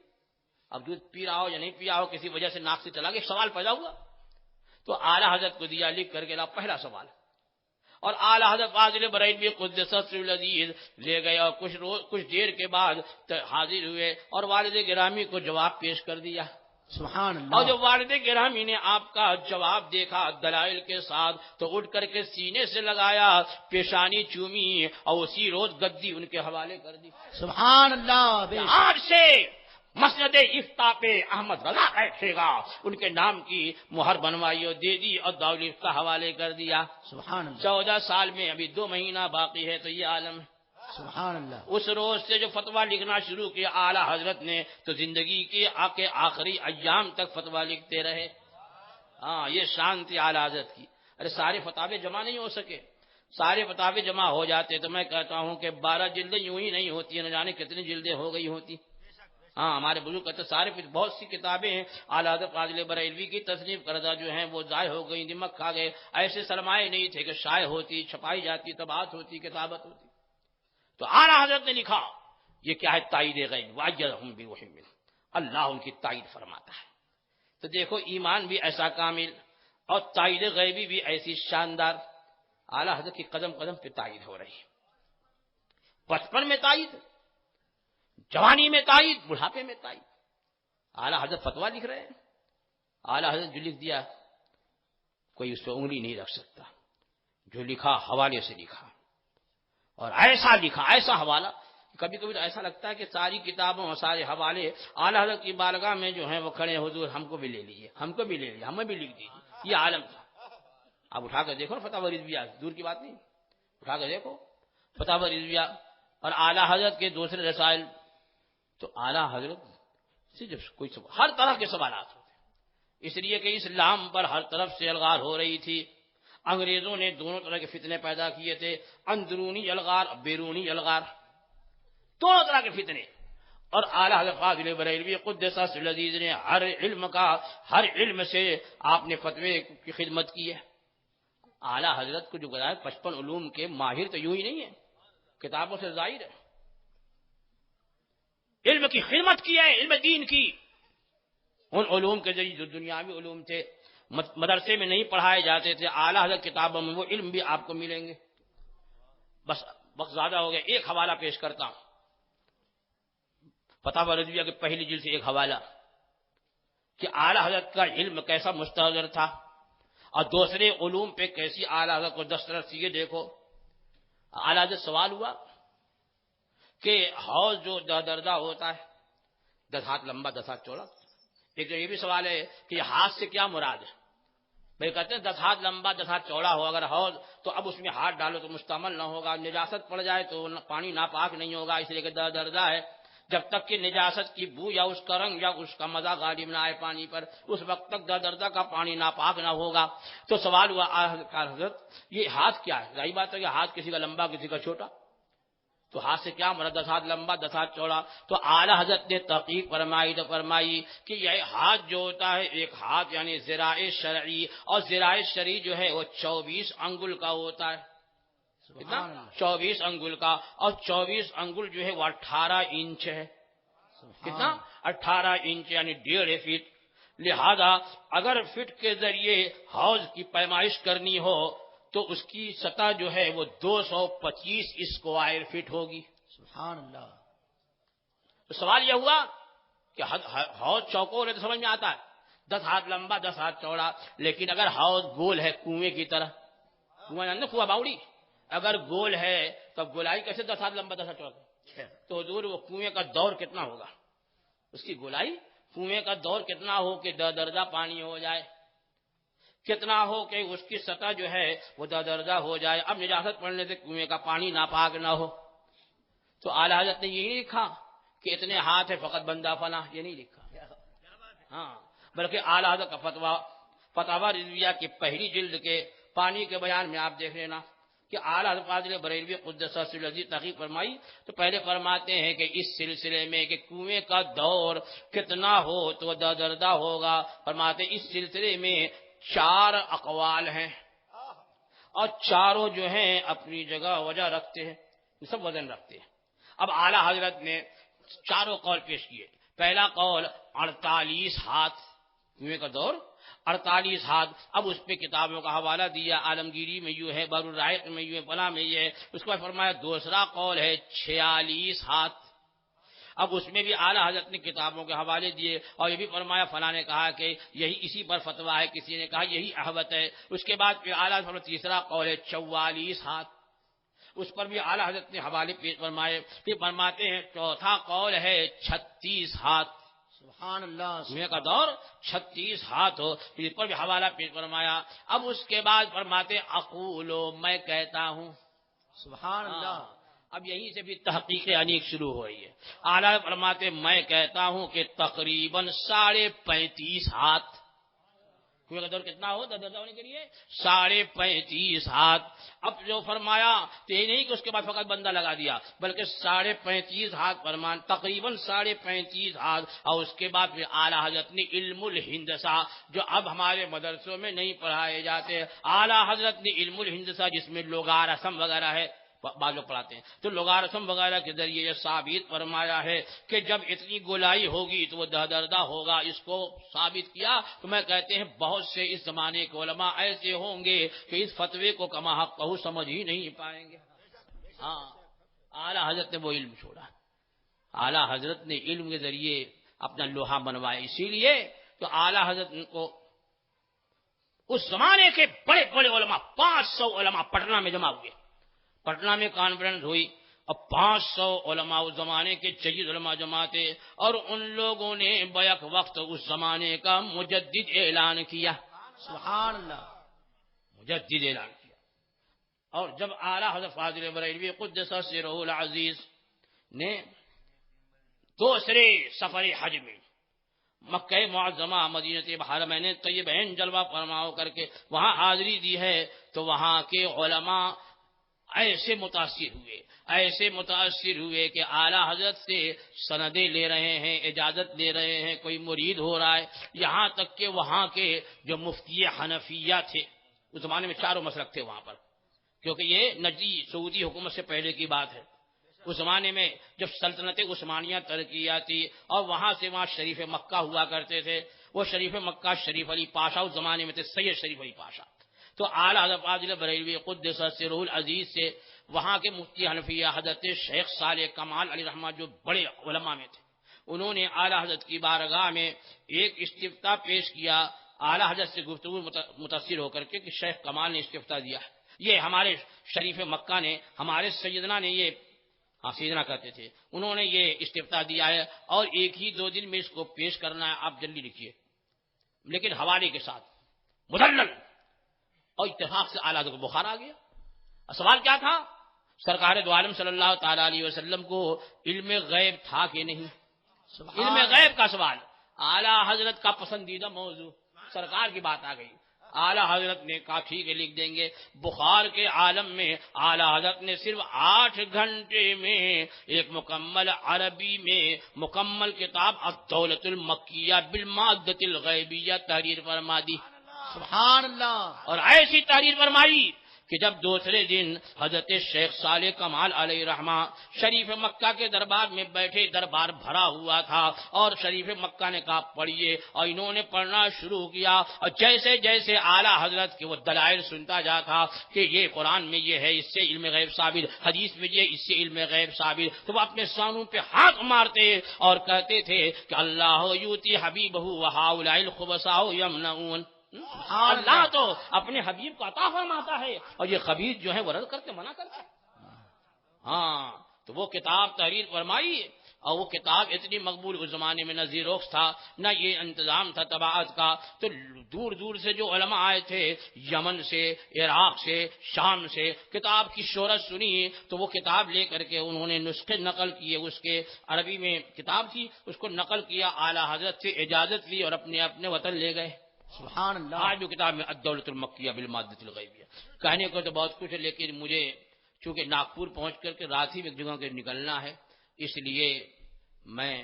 اب دودھ پی رہا ہو یا نہیں پیا ہو، کسی وجہ سے ناک سے چلا گیا، سوال پیدا ہوا، تو اعلیٰ حضرت کو دیا لکھ کر کے لا پہلا سوال، اور اعلیٰ حضرت فاضل بریلوی قدس سرہ العزیز لے گئے، اور کچھ دیر کے بعد حاضر ہوئے اور والد گرامی کو جواب پیش کر دیا۔ سبحان اور اللہ، جب والد گرامی نے آپ کا جواب دیکھا دلائل کے ساتھ تو اٹھ کر کے سینے سے لگایا، پیشانی چومی، اور اسی روز گدی ان کے حوالے کر دی۔ سبحان اللہ، بے شک، آج سے مسند افتاء پہ احمد رضا بیٹھے گا، ان کے نام کی مہر بنوائی اور دے دی، اور دارالفتاء حوالے کر دیا۔ سبحان اللہ، 14 سال میں ابھی 2 مہینہ باقی ہے، تو یہ عالم ہے۔ سبحان اللہ، اس روز سے جو فتویٰ لکھنا شروع کیا اعلیٰ حضرت نے، تو زندگی کے آخری ایام تک فتویٰ لکھتے رہے۔ ہاں، یہ شان تھی اعلیٰ حضرت کی۔ ارے سارے فتاوے جمع نہیں ہو سکے، سارے فتاوے جمع ہو جاتے تو میں کہتا ہوں کہ 12 جلدیں یوں ہی نہیں ہوتی، نہ جانے کتنی جلدیں ہو گئی ہوتی۔ ہاں، ہمارے بزرگ کہتے سارے بہت سی کتابیں ہیں اعلیٰ حضرت فاضل بریلوی کی تصنیف کردہ جو ہیں وہ ضائع ہو گئی، نمک کھا گئے، ایسے سرمایہ نہیں تھے کہ شائع ہوتی، چھپائی جاتی، طباعت ہوتی، کتابت ہوتی۔ تو اعلیٰ حضرت نے لکھا، یہ کیا ہے؟ تائید غیب، وَأَيَّدَهُم بِرُوحٍ مِّنْهُ، اللہ ان کی تائید فرماتا ہے۔ تو دیکھو ایمان بھی ایسا کامل اور تائید غیبی بھی ایسی شاندار، اعلیٰ حضرت کی قدم قدم پہ تائید ہو رہی ہے، بچپن میں تائید، جوانی میں تائید، بڑھاپے میں تائید۔ اعلیٰ حضرت فتویٰ لکھ رہے ہیں، اعلیٰ حضرت جو لکھ دیا کوئی اس پہ انگلی نہیں رکھ سکتا، جو لکھا حوالے سے لکھا، اور ایسا لکھا، ایسا حوالہ، کبھی کبھی تو ایسا لگتا ہے کہ ساری کتابوں اور سارے حوالے اعلیٰ حضرت کی بارگاہ میں جو ہیں وہ کھڑے، حضور ہم کو بھی لے لیجیے، ہم کو بھی لے لیجیے، ہمیں بھی لکھ دیجیے۔ یہ عالم تھا۔ آپ اٹھا کر دیکھو نا فتاوی رضویہ، دور کی بات نہیں، اٹھا کر دیکھو فتاوی رضویہ اور اعلیٰ حضرت کے دوسرے رسائل، تو اعلیٰ حضرت سے جب کوئی سوال، ہر طرح کے سوالات ہوتے، اس لیے کہ اسلام پر ہر طرف سے الغار ہو رہی تھی۔ انگریزوں نے دونوں طرح کے فتنے پیدا کیے تھے، اندرونی الغار اور بیرونی الغار، دونوں طرح کے فتنے، اور اعلیٰ حضرت فاضل بریلوی قدس سرہ العزیز نے ہر علم سے آپ نے فتوے کی خدمت کی ہے۔ اعلیٰ حضرت کو جو بتایا 55 علوم کے ماہر تو یوں ہی نہیں ہے، کتابوں سے ظاہر ہے، علم کی خدمت کی ہے، علم دین کی، ان علوم کے ذریعے جو دنیاوی علوم تھے مدرسے میں نہیں پڑھائے جاتے تھے، اعلیٰ حضرت کتابوں میں وہ علم بھی آپ کو ملیں گے۔ بس وقت زیادہ ہو گیا، ایک حوالہ پیش کرتا ہوں، فتاوی رضویہ کے پہلی جلد سے ایک حوالہ کہ اعلیٰ حضرت کا علم کیسا مستحضر تھا اور دوسرے علوم پہ کیسی اعلیٰ حضرت کو دسترس تھی۔ دیکھو اعلیٰ حضرت سوال ہوا کہ حوض جو دردہ ہوتا ہے، 10 ہاتھ لمبا 10 ہاتھ چوڑا، ایک تو یہ بھی سوال ہے کہ ہاتھ سے کیا مراد ہے، بھائی کہتے ہیں 10 ہاتھ لمبا 10 ہاتھ چوڑا ہو اگر حوض تو اب اس میں ہاتھ ڈالو تو مستعمل نہ ہوگا، نجاست پڑ جائے تو پانی ناپاک نہیں ہوگا، اس لیے کہ درجہ ہے جب تک کہ نجاست کی بو یا اس کا رنگ یا اس کا مزہ غالب نہ آئے پانی پر، اس وقت تک درجہ کا پانی ناپاک نہ ہوگا۔ تو سوال ہوا حضرت یہ ہاتھ کیا ہے؟ ظاہر بات ہے کہ ہاتھ کسی کا لمبا کسی کا چھوٹا، تو ہاتھ سے کیا مراد؟ 10 ہاتھ لمبا 10 ہاتھ چوڑا۔ تو اعلی حضرت نے تحقیق فرمائی کہ یہ ہاتھ جو ہوتا ہے ایک ہاتھ یعنی ذراع شرعی، اور ذراع شرعی جو ہے وہ 24 انگل کا ہوتا ہے، کتنا؟ 24 انگل کا، اور 24 انگل جو ہے وہ 18 انچ ہے، کتنا؟ 18 انچ یعنی 1.5 فٹ۔ لہذا اگر فٹ کے ذریعے حوض کی پیمائش کرنی ہو تو اس کی سطح جو ہے وہ 225 اسکوائر فٹ ہوگی۔ سبحان اللہ۔ تو سوال یہ ہوا کہ حوض چوکور ہے تو سمجھ میں آتا ہے 10 ہاتھ لمبا 10 ہاتھ چوڑا، لیکن اگر حوض گول ہے کنویں کی طرح، کنواں جانتے کنواں باوڑی، اگر گول ہے تو گولائی کیسے 10 ہاتھ لمبا 10 ہاتھ چوڑا؟ تو حضور وہ کنویں کا دور کتنا ہوگا، اس کی گولائی کنویں کا دور کتنا ہو کہ درجہ پانی ہو جائے، کتنا ہو کہ اس کی سطح جو ہے وہ درجہ ہو جائے۔ اب نجاست پڑنے سے کنویں کا پانی ناپاک نہ ہو، تو اعلی حضرت نے یہ نہیں لکھا کہ اتنے ہاتھ ہے فقط بندہ فنا، یہ نہیں لکھا، ہاں، بلکہ اعلی حضرت کا فتاوی رضویہ کی پہلی جلد کے پانی کے بیان میں آپ دیکھ لینا کہ اعلی حضرت فاضل بریلوی قدس سرہ العزیز تحقیق فرمائی تو پہلے فرماتے ہیں کہ اس سلسلے میں کہ کنویں کا دور کتنا ہو تو درجہ ہوگا، فرماتے اس سلسلے میں 4 اقوال ہیں، اور چاروں جو ہیں اپنی جگہ وجہ رکھتے ہیں، سب وزن رکھتے ہیں۔ اب اعلی حضرت نے چاروں قول پیش کیے۔ پہلا قول 48 ہاتھ کنویں کا دور 48 ہاتھ۔ اب اس پہ کتابوں کا حوالہ دیا، عالمگیری میں یوں ہے، بحر الرائق میں یوں ہے، فلاں میں یہ ہے۔ اس کے بعد فرمایا دوسرا قول ہے 46 ہاتھ۔ اب اس میں بھی اعلی حضرت نے کتابوں کے حوالے دیے اور یہ بھی فرمایا فلاں نے کہا کہ یہی اسی پر فتویٰ ہے، کسی نے کہا یہی احوط ہے۔ اس کے بعد پھر اعلی حضرت تیسرا قول ہے 44 ہاتھ، اس پر بھی اعلی حضرت نے حوالے پیش فرمائے۔ پھر فرماتے ہیں چوتھا قول ہے 36 ہاتھ، سبحان اللہ۔ کنویں کا دور 36 ہاتھ ہو، اس پر بھی حوالہ پیش فرمایا۔ اب اس کے بعد فرماتے اقولو میں کہتا ہوں، سبحان اللہ۔ اب یہیں سے بھی تحقیق انیق شروع ہو رہی ہے۔ اعلیٰ فرماتے میں کہتا ہوں کہ تقریباً 35.5 ہاتھ، کنویں کا دور کتنا ہو درجہ ہونے کے لیے 35.5 ہاتھ۔ اب جو فرمایا تو یہ نہیں کہ اس کے بعد فقط بندہ لگا دیا، بلکہ 35.5 ہاتھ فرمان، تقریباً 35.5 ہاتھ۔ اور اس کے بعد پھر اعلیٰ حضرت نے علم الہندسہ جو اب ہمارے مدرسوں میں نہیں پڑھائے جاتے، اعلیٰ حضرت نے علم الہندسہ جس میں لوگارسم وغیرہ ہے، بعض لوگ پڑھاتے ہیں، تو لوگارسم وغیرہ کے ذریعے یہ ثابت فرمایا ہے کہ جب اتنی گولائی ہوگی تو وہ دردہ ہوگا۔ اس کو ثابت کیا تو میں کہتے ہیں بہت سے اس زمانے کے علماء ایسے ہوں گے کہ اس فتوے کو کما حق سمجھ ہی نہیں پائیں گے۔ ہاں، اعلیٰ حضرت نے وہ علم چھوڑا، اعلیٰ حضرت نے علم کے ذریعے اپنا لوہا بنوایا۔ اسی لیے تو اعلیٰ حضرت کو اس زمانے کے بڑے بڑے علماء 500 علماء پٹنہ میں جمع ہوئے، پٹنہ میں کانفرنس ہوئی اور 500 علماء اس زمانے کے جید علماء جمع تھے، اور ان لوگوں نے بیک وقت اس زمانے کا مجدد اعلان کیا، سبحان اللہ، مجدد اعلان کیا۔ اور جب اعلیٰ حضرت فاضل بریلوی قدس سرہ العزیز نے دوسرے سفر حج میں مکہ معظمہ مدینہ حرمین طیبین جلوہ فرما کر کے وہاں حاضری دی ہے، تو وہاں کے علماء ایسے متاثر ہوئے کہ اعلیٰ حضرت سے سندیں لے رہے ہیں، اجازت لے رہے ہیں، کوئی مرید ہو رہا ہے، یہاں تک کہ وہاں کے جو مفتی حنفیہ تھے، اس زمانے میں 4 مسلک تھے وہاں پر، کیونکہ یہ نجدی سعودی حکومت سے پہلے کی بات ہے۔ اس زمانے میں جب سلطنت عثمانیہ ترقی آتی اور وہاں سے وہاں شریف مکہ ہوا کرتے تھے، وہ شریف مکہ شریف علی پاشا اس زمانے میں تھے، سید شریف علی پاشا۔ تو اعلیٰ حضرت فاضل بریلوی قدس سرہ العزیز سے وہاں کے مفتی حنفیہ حضرت شیخ صالح کمال علی رحمہ جو بڑے علماء میں تھے، انہوں نے اعلیٰ حضرت کی بارگاہ میں ایک استفتاء پیش کیا، اعلیٰ حضرت سے گفتگو متاثر ہو کر کے کہ شیخ کمال نے استفتاء دیا ہے، یہ ہمارے شریف مکہ نے، ہمارے سیدنا نے، یہ سیدنا کہتے تھے، انہوں نے یہ استفتاء دیا ہے اور 1 ہی 2 دن میں اس کو پیش کرنا ہے، آپ جلدی لکھیے، لیکن حوالے کے ساتھ مدلل اور اتفاق سے اعلیٰ حضرت کو بخار آ گیا۔ سوال کیا تھا؟ سرکار دو عالم صلی اللہ تعالی علیہ وسلم کو علم غیب تھا کہ نہیں؟ علم غیب کا سوال، اعلیٰ حضرت کا پسندیدہ موضوع، سرکار کی بات آ گئی۔ اعلیٰ حضرت نے کہا ٹھیک ہے لکھ دیں گے۔ بخار کے عالم میں اعلیٰ حضرت نے صرف 8 گھنٹے میں ایک مکمل عربی میں مکمل کتاب الدولۃ المکیہ بالمادۃ الغیبیہ تحریر فرما دی۔ سبحان اللہ۔ اور ایسی تحریر فرمائی کہ جب دوسرے دن حضرت شیخ صالح کمال علیہ رحمہ شریف مکہ کے دربار میں بیٹھے، دربار بھرا ہوا تھا، اور شریف مکہ نے کہا پڑھیے، اور انہوں نے پڑھنا شروع کیا، اور جیسے جیسے اعلیٰ حضرت کے وہ دلائل سنتا جا تھا کہ یہ قرآن میں یہ ہے، اس سے علم غیب ثابت، حدیث میں یہ، اس سے علم غیب ثابت، تو وہ اپنے سانوں پہ ہاتھ مارتے اور کہتے تھے کہ اللہ یوتی حبیبہ وہؤلاء الخبثاء یمنعون۔ اللہ تو اپنے حبیب کو عطا فرماتا ہے، اور یہ خبیث جو ہے وہ رد کرتے، منع کرتے۔ ہاں تو وہ کتاب تحریر فرمائی، اور وہ کتاب اتنی مقبول، اس زمانے میں نہ زیروکس تھا، نہ یہ انتظام تھا طباعت کا، تو دور دور سے جو علماء آئے تھے، یمن سے، عراق سے، شام سے، کتاب کی شہرت سنی تو وہ کتاب لے کر کے انہوں نے نسخے نقل کیے، اس کے عربی میں کتاب تھی، اس کو نقل کیا، اعلیٰ حضرت سے اجازت لی اور اپنے اپنے وطن لے گئے۔ سبحان اللہ۔ آج جو کتاب میں الدولۃ المکیہ بالمادۃ الغیبیہ، کہنے کو تو بہت کچھ ہے، لیکن مجھے چونکہ ناگپور پہنچ کر کے رات ہی میں ایک جگہ کے نکلنا ہے، اس لیے میں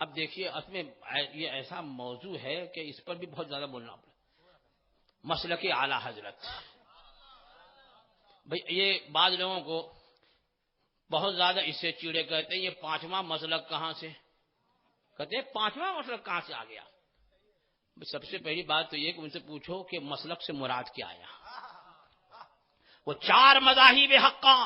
اب دیکھیے اصل میں یہ ایسا موضوع ہے کہ اس پر بھی بہت زیادہ بولنا پڑے۔ مسلک اعلیٰ حضرت، بھئی یہ بعض لوگوں کو بہت زیادہ اس سے چیڑے کہتے ہیں یہ 5واں مسلک کہاں سے، کہتے ہیں 5واں مسلک کہاں سے آ گیا۔ سب سے پہلی بات تو یہ کہ ان سے پوچھو کہ مسلک سے مراد کیا آیا۔ وہ 4 مذاہب حقہ،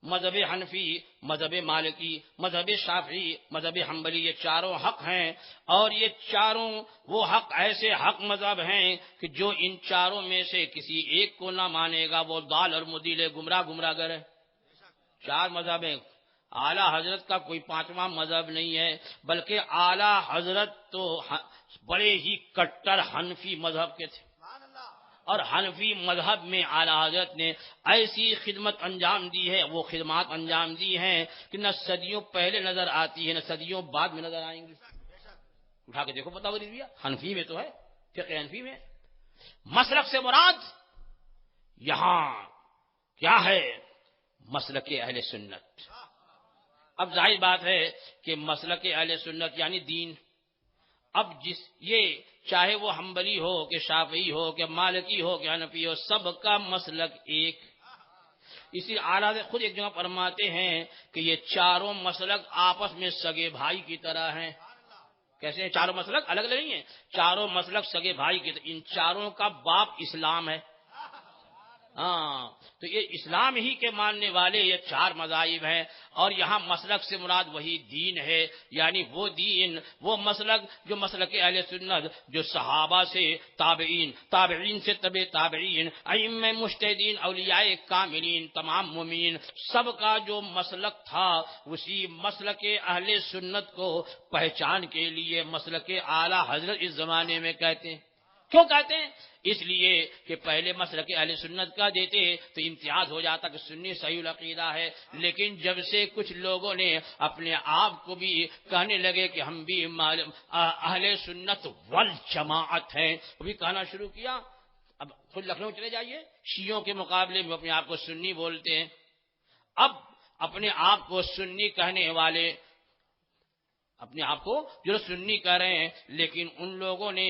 مذہب حنفی، مذہب مالکی، مذہب شافعی، مذہب حنبلی، یہ چاروں حق ہیں، اور یہ چاروں وہ حق ایسے حق مذہب ہیں کہ جو ان چاروں میں سے کسی ایک کو نہ مانے گا وہ ضال اور مضل گمراہ گر ہے۔ 4 مذہب ہیں، اعلیٰ حضرت کا کوئی 5واں مذہب نہیں ہے، بلکہ اعلیٰ حضرت تو بڑے ہی کٹر حنفی مذہب کے تھے، اور حنفی مذہب میں اعلیٰ حضرت نے ایسی خدمت انجام دی ہے، وہ خدمات انجام دی ہیں کہ نہ صدیوں پہلے نظر آتی ہے نہ صدیوں بعد میں نظر آئیں گی۔ اٹھا کے دیکھو پتہ بتا دیا، حنفی میں تو ہے، فقہ حنفی میں۔ مسلک سے مراد یہاں کیا ہے؟ مسلک اہل سنت۔ اب ظاہر بات ہے کہ مسلک اہل سنت یعنی دین، اب یہ چاہے وہ حنبلی ہو کہ شافعی ہو کہ مالکی ہو کہ حنفی ہو، سب کا مسلک ایک۔ اسی اعلیٰ سے خود ایک جگہ فرماتے ہیں کہ یہ چاروں مسلک آپس میں سگے بھائی کی طرح ہیں۔ کیسے ہیں؟ چاروں مسلک الگ الگ نہیں ہیں، چاروں مسلک سگے بھائی کی طرح، ان چاروں کا باپ اسلام ہے۔ ہاں تو یہ اسلام ہی کے ماننے والے یہ 4 مذاہب ہیں، اور یہاں مسلک سے مراد وہی دین ہے، یعنی وہ دین، وہ مسلک جو مسلک اہل سنت، جو صحابہ سے تابعین، تابعین سے تبع تابعین، ائمہ مجتہدین، اولیاء کاملین، تمام مومنین، سب کا جو مسلک تھا، اسی مسلک اہل سنت کو پہچان کے لیے مسلک اعلیٰ حضرت اس زمانے میں کہتے ہیں۔ کیوں کہتے ہیں؟ اس لیے کہ پہلے مسلک اہل سنت کا دیتے تو امتیاز ہو جاتا کہ سنی صحیح العقیدہ ہے، لیکن جب سے کچھ لوگوں نے اپنے آپ کو بھی کہنے لگے کہ ہم بھی اہل سنت والجماعت ہیں، وہ بھی کہنا شروع کیا۔ اب خود لکھنؤ چلے جائیے، شیعوں کے مقابلے میں اپنے آپ کو سنی بولتے ہیں۔ اب اپنے آپ کو سنی کہنے والے، اپنے آپ کو جو سنی کہہ رہے ہیں، لیکن ان لوگوں نے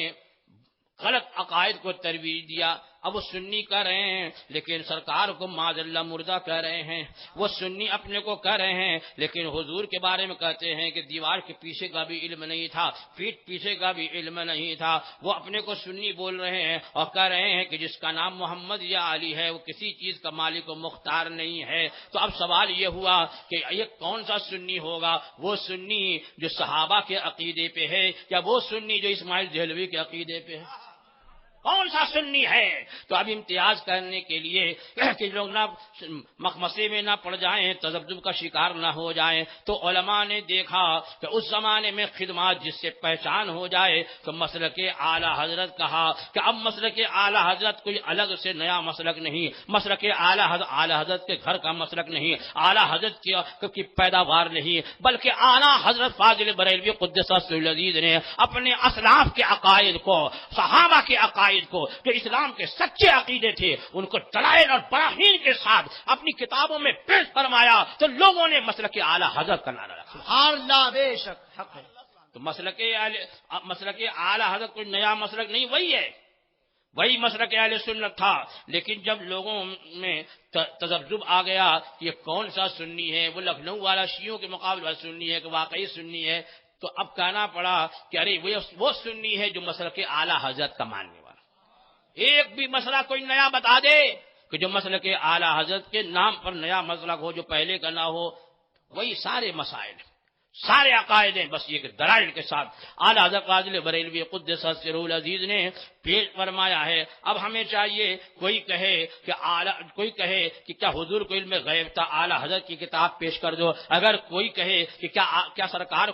غلط عقائد کو ترویج دیا۔ اب وہ سنی کہہ رہے ہیں لیکن سرکار کو معاذ اللہ مردہ کہہ رہے ہیں، وہ سنی اپنے کو کہہ رہے ہیں لیکن حضور کے بارے میں کہتے ہیں کہ دیوار کے پیچھے کا بھی علم نہیں تھا، پیٹھ پیچھے کا بھی علم نہیں تھا۔ وہ اپنے کو سنی بول رہے ہیں اور کہہ رہے ہیں کہ جس کا نام محمد یا علی ہے وہ کسی چیز کا مالک و مختار نہیں ہے۔ تو اب سوال یہ ہوا کہ یہ کون سا سنی ہوگا؟ وہ سنی جو صحابہ کے عقیدے پہ ہے، یا وہ سنی جو اسماعیل دہلوی کے عقیدے پہ ہے؟ کون سا سنی ہے؟ تو اب امتیاز کرنے کے لیے کہ لوگ نہ مخمسے میں نہ پڑ جائیں، تذبذب کا شکار نہ ہو جائیں، تو علماء نے دیکھا کہ اس زمانے میں خدمات جس سے پہچان ہو جائے تو مسلک اعلی حضرت کہا کہ اب مسلک اعلی حضرت کوئی الگ سے نیا مسلک نہیں، مسلک اعلی حضرت کے گھر کا مسلک نہیں، اعلی حضرت کی پیداوار نہیں، بلکہ اعلی حضرت فاضل بریلوی قدس سرہ العزیز نے اپنے اسلاف کے عقائد کو، صحابہ کے عقائد کو، جو اسلام کے سچے عقیدے تھے، ان کو دلائل اور براہین کے ساتھ اپنی کتابوں میں پیش فرمایا تو لوگوں نے مسلک اعلی حضرت کا نعرہ رکھا۔ سبحان اللہ، بے شک حق ہے۔ تو مسلک اعلی حضرت کوئی نیا مسلک نہیں، وہی مسلک اہل سنت تھا، لیکن جب لوگوں میں تذبذب آ گیا کہ یہ کون سا سنی ہے، وہ لکھنؤ والا شیعوں کے مقابلے سنی ہے کہ واقعی سنی ہے، تو اب کہنا پڑا کہ ارے وہ سنی ہے جو مسلک اعلی حضرت کا ماننے والا۔ ایک بھی مسئلہ کوئی نیا بتا دے کہ جو مسلک اعلی حضرت کے نام پر نیا مسلک ہو، جو پہلے کا نہ ہو، وہی سارے مسائل، سارے عقائد ہیں، بس یہ کہ دلائل کے ساتھ۔ اعلی حضرت فاضل بریلوی قدس سرہ العزیز نے پیش فرمایا ہے۔ اب ہمیں چاہیے کوئی کہے کہ کیا حضور کو علم غیب تھا، اعلی حضرت کی کتاب پیش کر دو۔ اگر کوئی کہے کہ کیا سرکار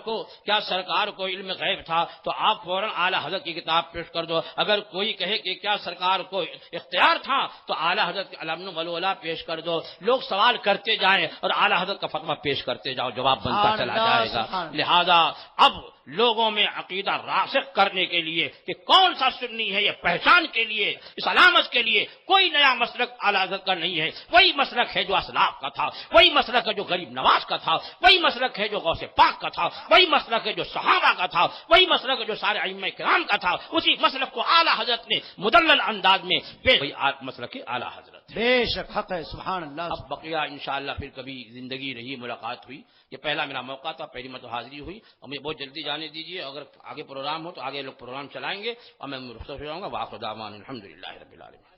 کو علم غیب تھا تو آپ فوراً اعلی حضرت کی کتاب پیش کر دو۔ اگر کوئی کہے کہ کیا سرکار کو اختیار تھا تو اعلی حضرت کے علم والولا پیش کر دو۔ لوگ سوال کرتے جائیں اور اعلی حضرت کا فتویٰ پیش کرتے جاؤ، جواب بنتا چلا جائے گا۔ لہذا اب لوگوں میں عقیدہ راسخ کرنے کے لیے کہ کون سا سنی ہے، یہ پہچان کے لیے، اس علامت کے لیے کوئی نیا مسلک اعلی حضرت کا نہیں ہے، وہی مسلک ہے جو اسلاف کا تھا، وہی مسلک ہے جو غریب نواز کا تھا، وہی مسلک ہے جو غوث پاک کا تھا، وہی مسلک ہے جو صحابہ کا تھا، وہی مسلک ہے جو سارے ائمہ کرام کا تھا۔ اسی مسلک کو اعلی حضرت نے مدلل انداز میں وہی مسلک اعلی حضرت۔ بے شک حق ہے، سبحان اللہ۔ اب بقیہ انشاءاللہ پھر کبھی زندگی رہی، ملاقات ہوئی، یہ پہلا میرا موقع تھا، پہلی مرتبہ حاضری ہوئی، اور مجھے بہت جلدی جانے دیجیے، اگر آگے پروگرام ہو تو آگے لوگ پروگرام چلائیں گے اور میں رخصت ہو جاؤں گا۔ وآخر دعوانا الحمدللہ رب العالمین۔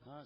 ہاں